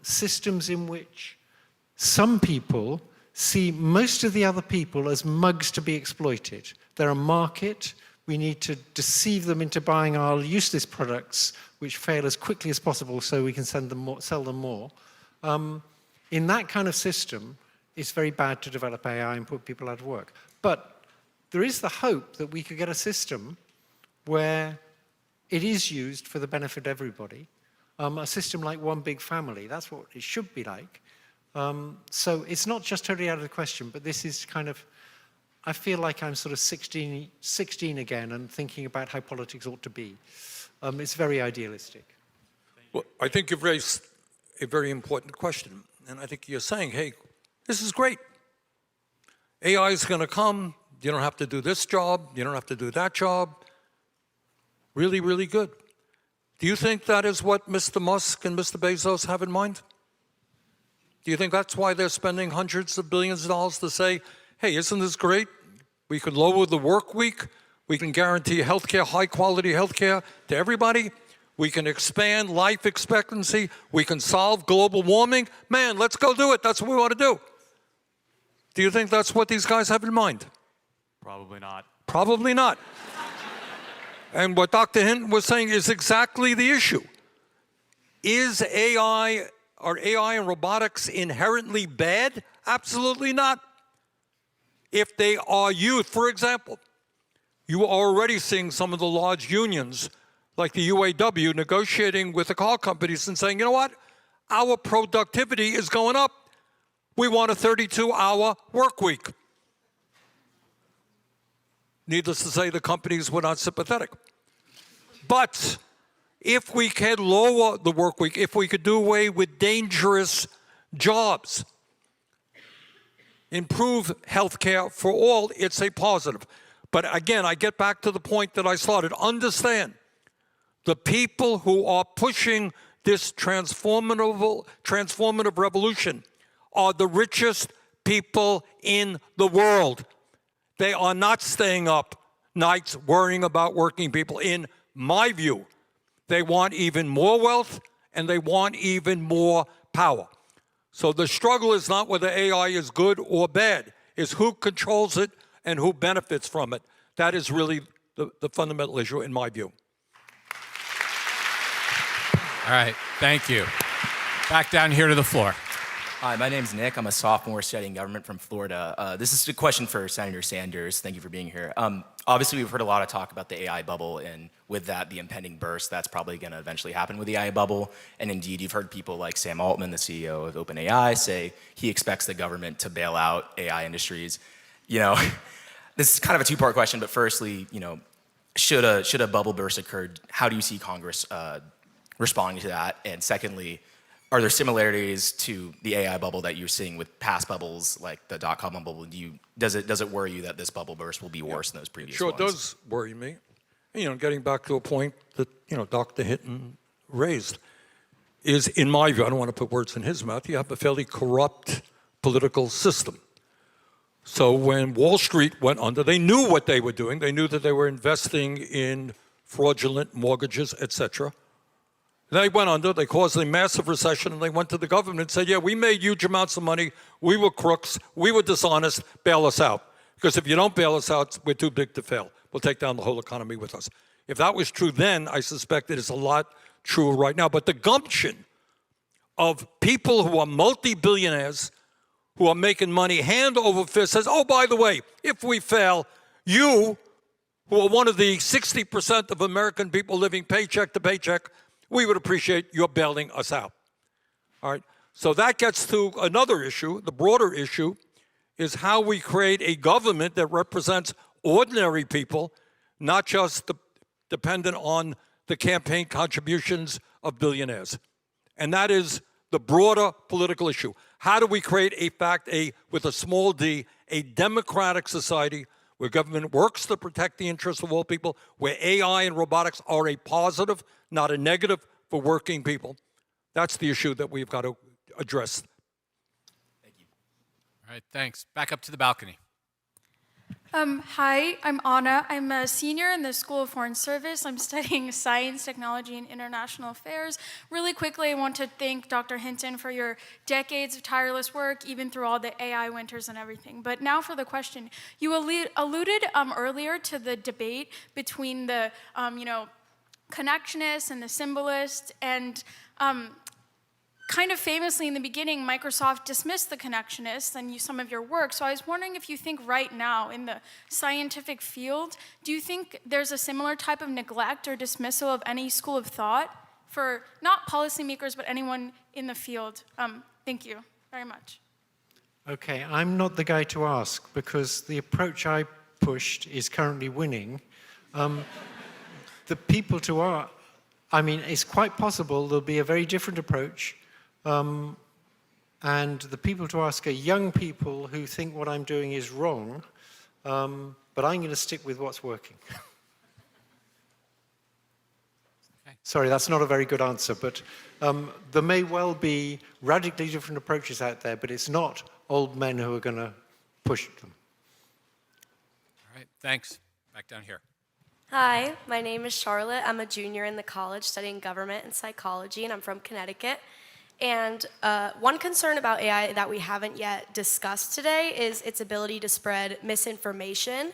systems in which some people see most of the other people as mugs to be exploited. They're a market. We need to deceive them into buying our useless products, which fail as quickly as possible so we can sell them more. In that kind of system, it's very bad to develop AI and put people out of work. But there is the hope that we could get a system where it is used for the benefit of everybody. A system like one big family, that's what it should be like. So it's not just totally out of the question, but this is kind of, I feel like I'm sort of 16 again and thinking about how politics ought to be. It's very idealistic. Well, I think you've raised a very important question. And I think you're saying, hey, this is great. AI is going to come. You don't have to do this job. You don't have to do that job. Really, really good. Do you think that is what Mr. Musk and Mr. Bezos have in mind? Do you think that's why they're spending hundreds of billions of dollars to say, hey, isn't this great? We could lower the work week. We can guarantee healthcare, high-quality healthcare to everybody. We can expand life expectancy. We can solve global warming. Man, let's go do it. That's what we want to do. Do you think that's what these guys have in mind? Probably not. Probably not. And what Dr. Hinton was saying is exactly the issue. Are AI and robotics inherently bad? Absolutely not. If they are used, for example, you are already seeing some of the large unions like the UAW negotiating with the car companies and saying, you know what? Our productivity is going up. We want a 32-hour work week. Needless to say, the companies were not sympathetic. But if we can lower the work week, if we could do away with dangerous jobs, improve health care for all, it's a positive. But again, I get back to the point that I started. Understand, the people who are pushing this transformative revolution are the richest people in the world. They are not staying up nights worrying about working people. In my view, they want even more wealth and they want even more power. So the struggle is not whether AI is good or bad, it's who controls it and who benefits from it. That is really the fundamental issue in my view. All right, thank you. Back down here to the floor. Hi, my name's Nick. I'm a sophomore studying government from Florida. This is a question for Senator Sanders. Thank you for being here. Obviously, we've heard a lot of talk about the AI bubble, and with that, the impending burst that's probably going to eventually happen with the AI bubble. And indeed, you've heard people like Sam Altman, the CEO of OpenAI, say he expects the government to bail out AI industries. You know, this is kind of a two-part question, but firstly, you know, should a bubble burst occur, how do you see Congress responding to that? And secondly, are there similarities to the AI bubble that you're seeing with past bubbles, like the dot-com bubble? Does it worry you that this bubble burst will be worse than those previous ones? Sure, it does worry me. You know, getting back to a point that, you know, Dr. Hinton raised is, in my view, I don't want to put words in his mouth, you have a fairly corrupt political system. So when Wall Street went under, they knew what they were doing. They knew that they were investing in fraudulent mortgages, etc. They went under, they caused a massive recession, and they went to the government and said, yeah, we made huge amounts of money, we were crooks, we were dishonest, bail us out. Because if you don't bail us out, we're too big to fail. We'll take down the whole economy with us. If that was true then, I suspect it is a lot truer right now. But the gumption of people who are multi-billionaires, who are making money hand over fist, says, oh, by the way, if we fail, you, who are one of the 60% of American people living paycheck to paycheck, we would appreciate your bailing us out. All right? So that gets to another issue. The broader issue is how we create a government that represents ordinary people, not just dependent on the campaign contributions of billionaires. And that is the broader political issue. How do we create with a small d, a democratic society where government works to protect the interests of all people, where AI and robotics are a positive, not a negative, for working people? That's the issue that we've got to address. Thank you. All right, thanks. Back up to the balcony. Hi, I'm Anna. I'm a senior in the School of Foreign Service. I'm studying science, technology, and international affairs. Really quickly, I want to thank Dr. Hinton for your decades of tireless work, even through all the AI winters and everything. But now for the question. You alluded earlier to the debate between the, connectionists and the symbolists, and kind of famously in the beginning, Microsoft dismissed the connectionists and some of your work. So I was wondering if you think right now in the scientific field, do you think there's a similar type of neglect or dismissal of any school of thought for not policymakers, but anyone in the field? Thank you very much. Okay, I'm not the guy to ask because the approach I pushed is currently winning. The people to I mean, it's quite possible there'll be a very different approach. And the people to ask are young people who think what I'm doing is wrong, but I'm going to stick with what's working. Okay. Sorry, that's not a very good answer, but there may well be radically different approaches out there, but it's not old men who are going to push them. All right, thanks. Back down here. Hi, my name is Charlotte. I'm a junior in the college studying government and psychology, and I'm from Connecticut. And one concern about AI that we haven't yet discussed today is its ability to spread misinformation,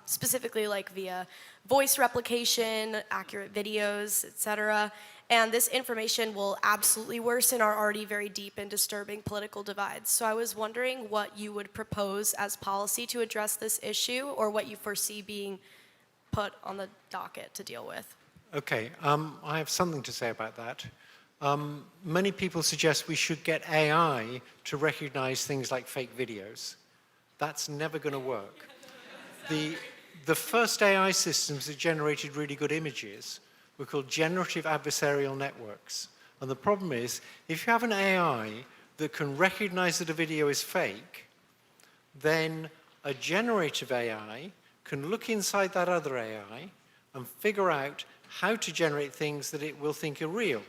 specifically like via voice replication, accurate videos, etc. And this information will absolutely worsen our already very deep and disturbing political divides. So I was wondering what you would propose as policy to address this issue, or what you foresee being put on the docket to deal with. Okay, I have something to say about that. Many people suggest we should get AI to recognize things like fake videos. That's never going to work. The first AI systems that generated really good images were called generative adversarial networks. And the problem is, if you have an AI that can recognize that a video is fake, then a generative AI can look inside that other AI and figure out how to generate things that it will think are real.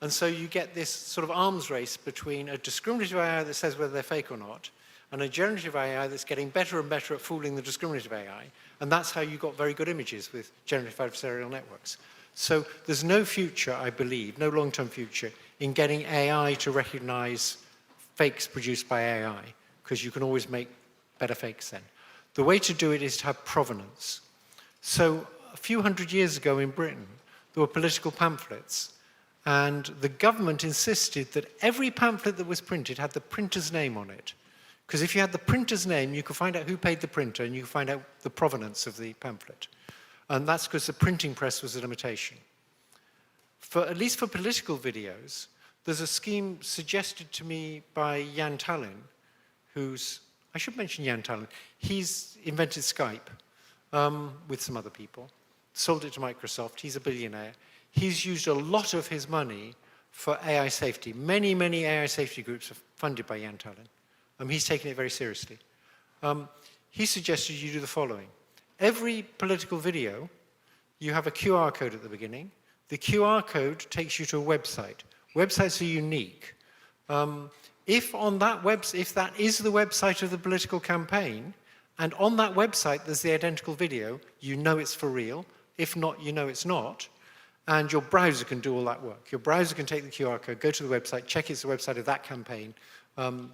And so you get this sort of arms race between a discriminative AI that says whether they're fake or not, and a generative AI that's getting better and better at fooling the discriminative AI. And that's how you got very good images with generative adversarial networks. So there's no future, I believe, no long-term future, in getting AI to recognize fakes produced by AI, because you can always make better fakes then. The way to do it is to have provenance. So a few hundred years ago in Britain, there were political pamphlets, and the government insisted that every pamphlet that was printed had the printer's name on it. Because if you had the printer's name, you could find out who paid the printer, and you could find out the provenance of the pamphlet. And that's because the printing press was a limitation. At least for political videos, there's a scheme suggested to me by Jan Tallinn, I should mention Jan Tallinn. He's invented Skype with some other people, sold it to Microsoft. He's a billionaire. He's used a lot of his money for AI safety. Many, many AI safety groups are funded by Jan Tallinn. He's taken it very seriously. He suggested you do the following. Every political video, you have a QR code at the beginning. The QR code takes you to a website. Websites are unique. If that is the website of the political campaign, and on that website there's the identical video, you know it's for real. If not, you know it's not. And your browser can do all that work. Your browser can take the QR code, go to the website, check it's the website of that campaign,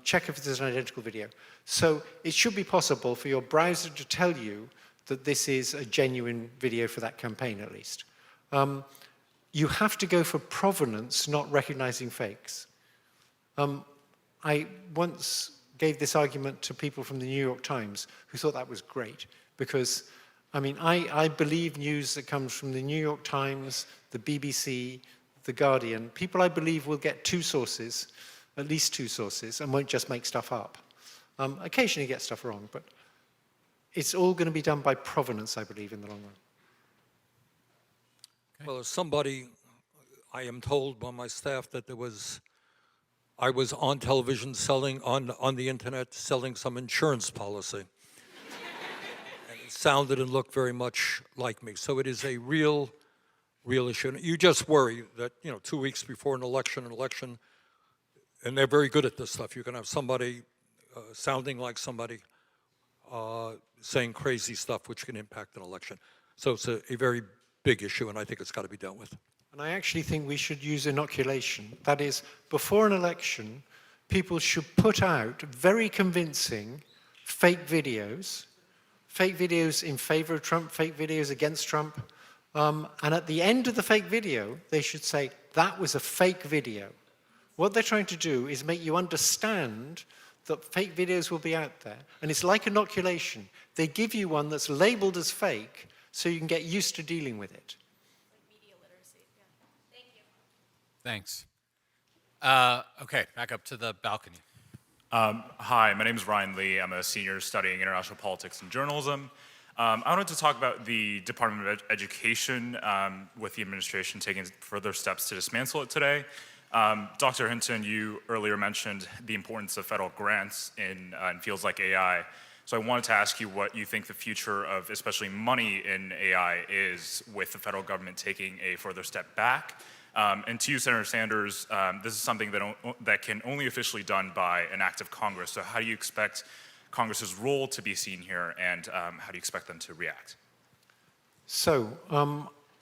check if there's an identical video. So it should be possible for your browser to tell you that this is a genuine video for that campaign, at least. You have to go for provenance, not recognizing fakes. I once gave this argument to people from the New York Times who thought that was great, because I believe news that comes from the New York Times, the BBC, the Guardian. People I believe will get two sources, at least two sources, and won't just make stuff up. Occasionally get stuff wrong, but it's all going to be done by provenance, I believe, in the long run. Okay. Well, as somebody, I am told by my staff that I was on television selling, on the internet, selling some insurance policy. And it sounded and looked very much like me. So it is a real issue. And you just worry that, 2 weeks before an election, and they're very good at this stuff. You can have somebody sounding like somebody saying crazy stuff which can impact an election. So it's a very big issue, and I think it's got to be dealt with. And I actually think we should use inoculation. That is, before an election, people should put out very convincing fake videos in favor of Trump, fake videos against Trump. And at the end of the fake video, they should say, that was a fake video. What they're trying to do is make you understand that fake videos will be out there. And it's like inoculation. They give you one that's labeled as fake so you can get used to dealing with it. Thanks. Okay, back up to the balcony. Hi, my name is Ryan Lee. I'm a senior studying international politics and journalism. I wanted to talk about the Department of Education with the administration taking further steps to dismantle it today. Dr. Hinton, you earlier mentioned the importance of federal grants in fields like AI. So I wanted to ask you what you think the future of especially money in AI is with the federal government taking a further step back. And to you, Senator Sanders, this is something that can only officially done by an act of Congress. So how do you expect Congress's role to be seen here, and how do you expect them to react? So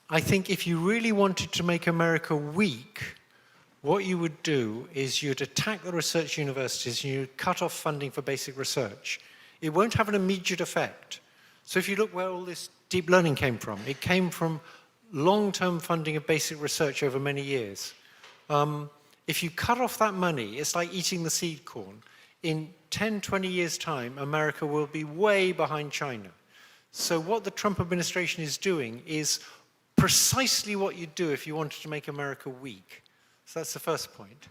I think if you really wanted to make America weak, what you would do is you'd attack the research universities and you'd cut off funding for basic research. It won't have an immediate effect. So if you look where all this deep learning came from, it came from long-term funding of basic research over many years. If you cut off that money, it's like eating the seed corn. In 10, 20 years' time, America will be way behind China. So what the Trump administration is doing is precisely what you'd do if you wanted to make America weak. So that's the first point.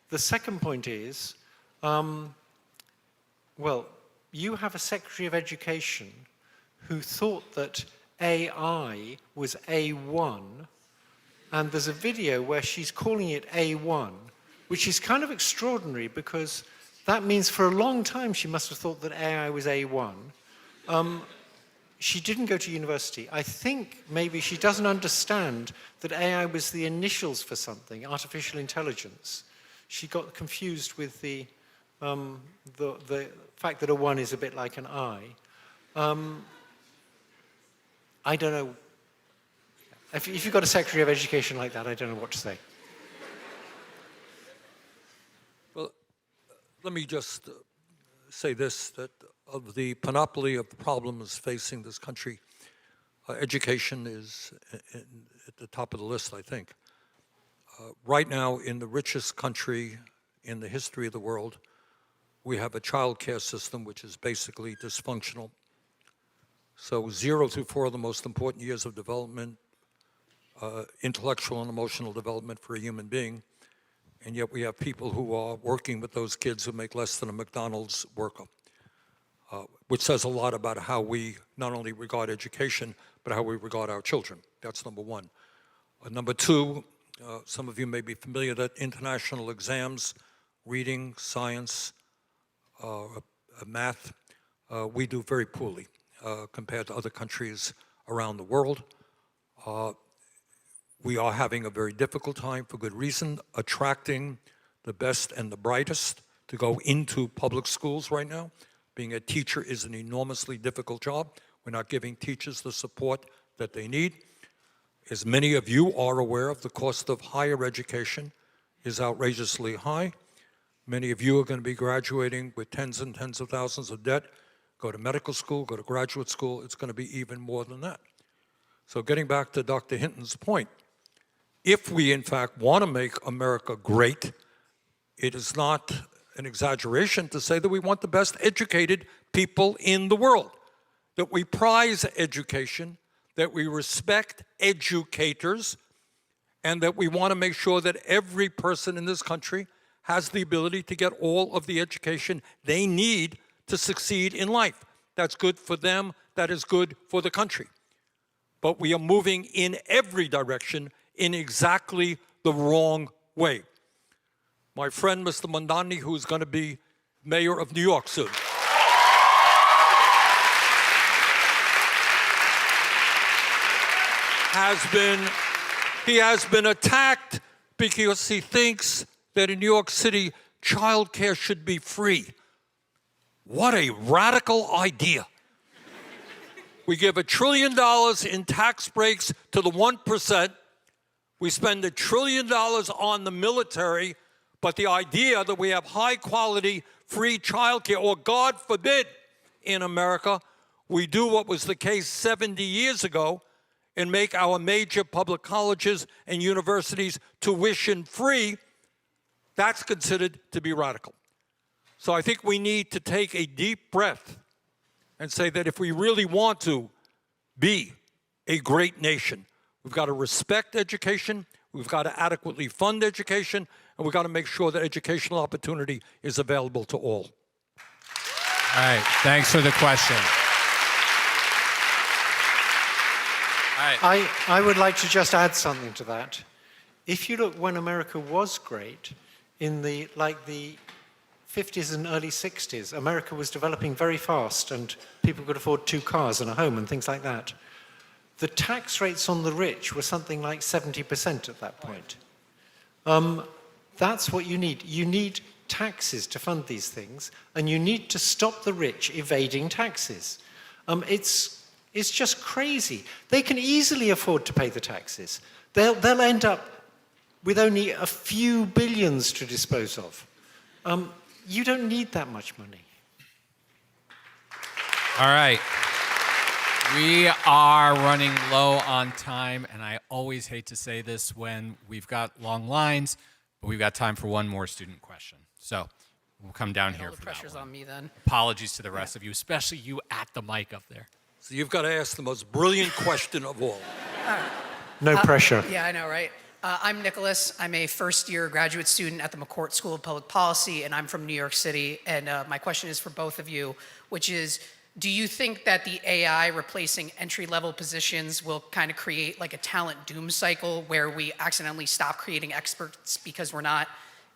The second point is, well, you have a Secretary of Education who thought that AI was A1, and there's a video where she's calling it A1, which is kind of extraordinary because that means for a long time she must have thought that AI was A1. She didn't go to university. I think maybe she doesn't understand that AI was the initials for something, artificial intelligence. She got confused with the fact that a 1 is a bit like an I. I don't know. If you've got a Secretary of Education like that, I don't know what to say. Well, let me just say this, that of the panoply of problems facing this country, education is at the top of the list, I think. Right now, in the richest country in the history of the world, we have a child care system which is basically dysfunctional. So 0 through 4 are the most important years of development, intellectual and emotional development for a human being, and yet we have people who are working with those kids who make less than a McDonald's worker, which says a lot about how we not only regard education, but how we regard our children. That's number one. Number two, some of you may be familiar that international exams, reading, science, math, we do very poorly compared to other countries around the world. We are having a very difficult time, for good reason, attracting the best and the brightest to go into public schools right now. Being a teacher is an enormously difficult job. We're not giving teachers the support that they need. As many of you are aware of, the cost of higher education is outrageously high. Many of you are going to be graduating with tens and tens of thousands of debt. Go to medical school, go to graduate school, it's going to be even more than that. So getting back to Dr. Hinton's point, if we in fact want to make America great, it is not an exaggeration to say that we want the best educated people in the world, that we prize education, that we respect educators, and that we want to make sure that every person in this country has the ability to get all of the education they need to succeed in life. That's good for them, that is good for the country. But we are moving in every direction in exactly the wrong way. My friend, Mr. Mondani, who's going to be mayor of New York soon, he has been attacked because he thinks that in New York City, childcare should be free. What a radical idea. We give $1 trillion in tax breaks to the 1%. We spend $1 trillion on the military, but the idea that we have high-quality, free childcare, or God forbid, in America, we do what was the case 70 years ago and make our major public colleges and universities tuition-free, that's considered to be radical. So I think we need to take a deep breath and say that if we really want to be a great nation, we've got to respect education, we've got to adequately fund education, and we've got to make sure that educational opportunity is available to all. All right, thanks for the question. right. I would like to just add something to that. If you look when America was great, in the 50s and early 60s, America was developing very fast and people could afford 2 cars and a home and things like that. The tax rates on the rich were something like 70% at that point. That's what you need. You need taxes to fund these things, and you need to stop the rich evading taxes. It's just crazy. They can easily afford to pay the taxes. They'll end up with only a few billions to dispose of. You don't need that much money. All right. We are running low on time, and I always hate to say this when we've got long lines, but we've got time for one more student question. So we'll come down here. All the pressure's on me then. Apologies to the rest of you, especially you at the mic up there. So you've got to ask the most brilliant question of all. No pressure. Yeah, I know, right? I'm Nicholas. I'm a first-year graduate student at the McCourt School of Public Policy, and I'm from New York City. And my question is for both of you, which is, do you think that the AI replacing entry-level positions will kind of create like a talent doom cycle where we accidentally stop creating experts because we're not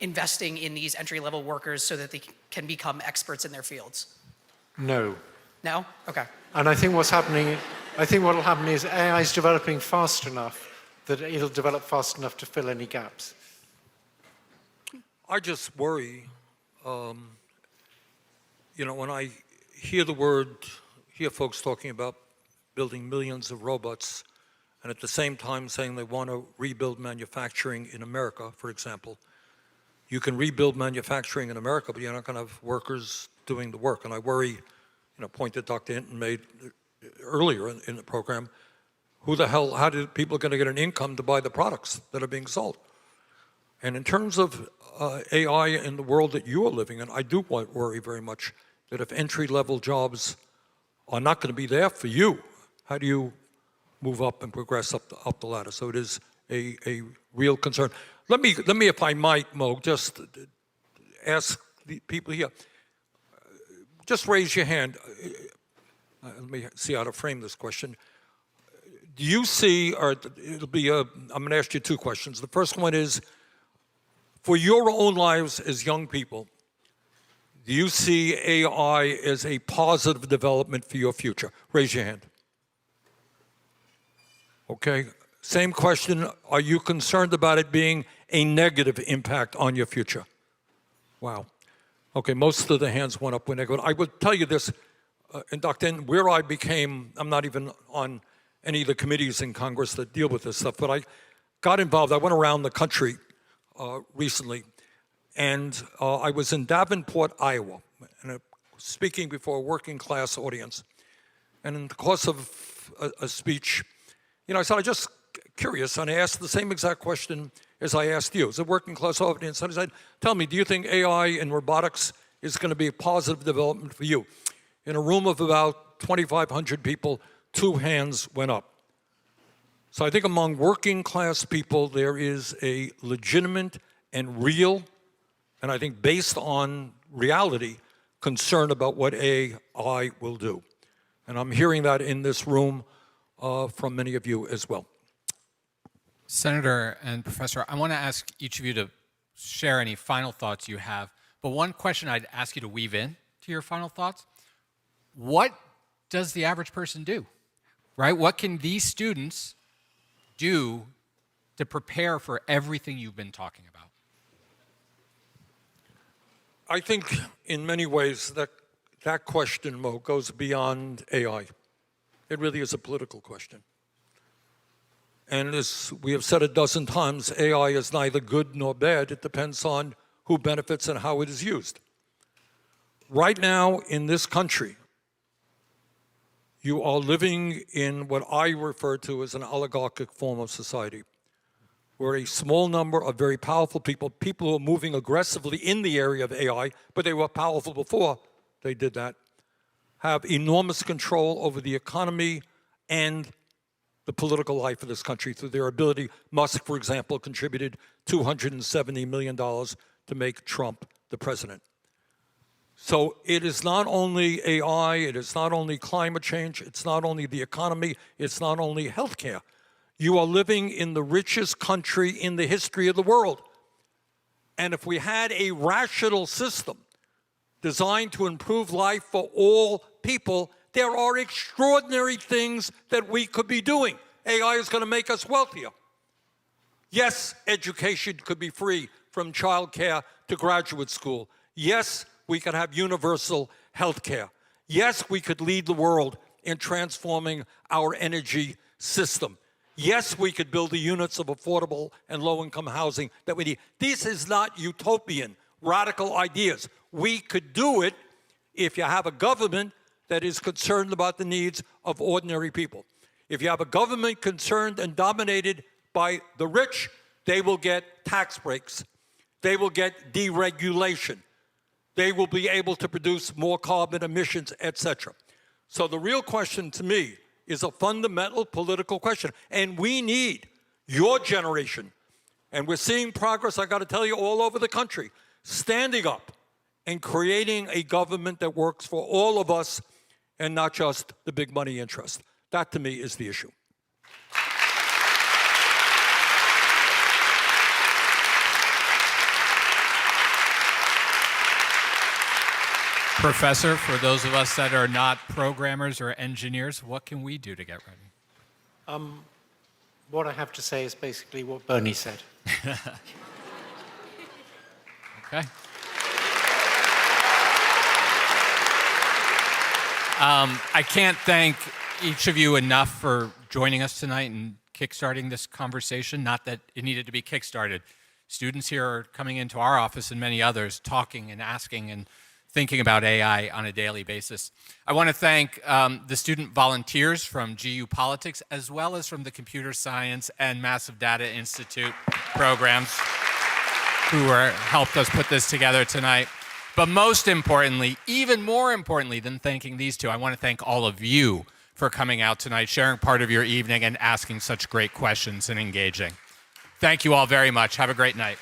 investing in these entry-level workers so that they can become experts in their fields? No. No? Okay. And I think what will happen is AI is developing fast enough that it'll develop fast enough to fill any gaps. I just worry, when I hear folks talking about building millions of robots, and at the same time saying they want to rebuild manufacturing in America, for example. You can rebuild manufacturing in America, but you're not going to have workers doing the work. And I worry, point that Dr. Hinton made earlier in the program, how do people going to get an income to buy the products that are being sold? And in terms of AI in the world that you are living in, I do worry very much that if entry-level jobs are not going to be there for you, how do you move up and progress up the ladder? So it is a real concern. Let me, if I might, Mo, just ask the people here. Just raise your hand. Let me see how to frame this question. Do you see, or it'll be, I'm going to ask you 2 questions. The first one is, for your own lives as young people, do you see AI as a positive development for your future? Raise your hand. Okay. Same question. Are you concerned about it being a negative impact on your future? Wow. Okay, most of the hands went up when they go. I would tell you this, and Dr. N, where I became, I'm not even on any of the committees in Congress that deal with this stuff, but I got involved. I went around the country recently, and I was in Davenport, Iowa, and speaking before a working class audience. And in the course of a speech, I said, I'm just curious, and I asked the same exact question as I asked you. It's a working class audience. And I said, tell me, do you think AI and robotics is going to be a positive development for you? In a room of about 2,500 people, 2 hands went up. So I think among working class people, there is a legitimate and real, and I think based on reality, concern about what AI will do. And I'm hearing that in this room from many of you as well. Senator and Professor, I want to ask each of you to share any final thoughts you have. But one question I'd ask you to weave in to your final thoughts. What does the average person do, right? What can these students do to prepare for everything you've been talking about? I think in many ways that question, Mo, goes beyond AI. It really is a political question. And as we have said a dozen times, AI is neither good nor bad. It depends on who benefits and how it is used. Right now in this country, you are living in what I refer to as an oligarchic form of society, where a small number of very powerful people who are moving aggressively in the area of AI, but they were powerful before they did that, have enormous control over the economy and the political life of this country through their ability. Musks, for example, contributed $270 million to make Trump the president. So it is not only AI, it is not only climate change, it's not only the economy, it's not only healthcare. You are living in the richest country in the history of the world. And if we had a rational system designed to improve life for all people, there are extraordinary things that we could be doing. AI is going to make us wealthier. Yes, education could be free from childcare to graduate school. Yes, we could have universal health care. Yes, we could lead the world in transforming our energy system. Yes, we could build the units of affordable and low-income housing that we need. This is not utopian, radical ideas. We could do it if you have a government that is concerned about the needs of ordinary people. If you have a government concerned and dominated by the rich, they will get tax breaks. They will get deregulation. They will be able to produce more carbon emissions, etc. So the real question to me is a fundamental political question. And we need your generation, and we're seeing progress, I got to tell you, all over the country, standing up and creating a government that works for all of us and not just the big money interest. That, to me, is the issue. Professor, for those of us that are not programmers or engineers, what can we do to get ready? What I have to say is basically what Bernie said. Okay. I can't thank each of you enough for joining us tonight and kickstarting this conversation. Not that it needed to be kickstarted. Students here are coming into our office and many others talking and asking and thinking about AI on a daily basis. I want to thank the student volunteers from GU Politics, as well as from the Computer Science and Massive Data Institute programs who helped us put this together tonight. But most importantly, even more importantly than thanking these two, I want to thank all of you for coming out tonight, sharing part of your evening, and asking such great questions and engaging. Thank you all very much. Have a great night.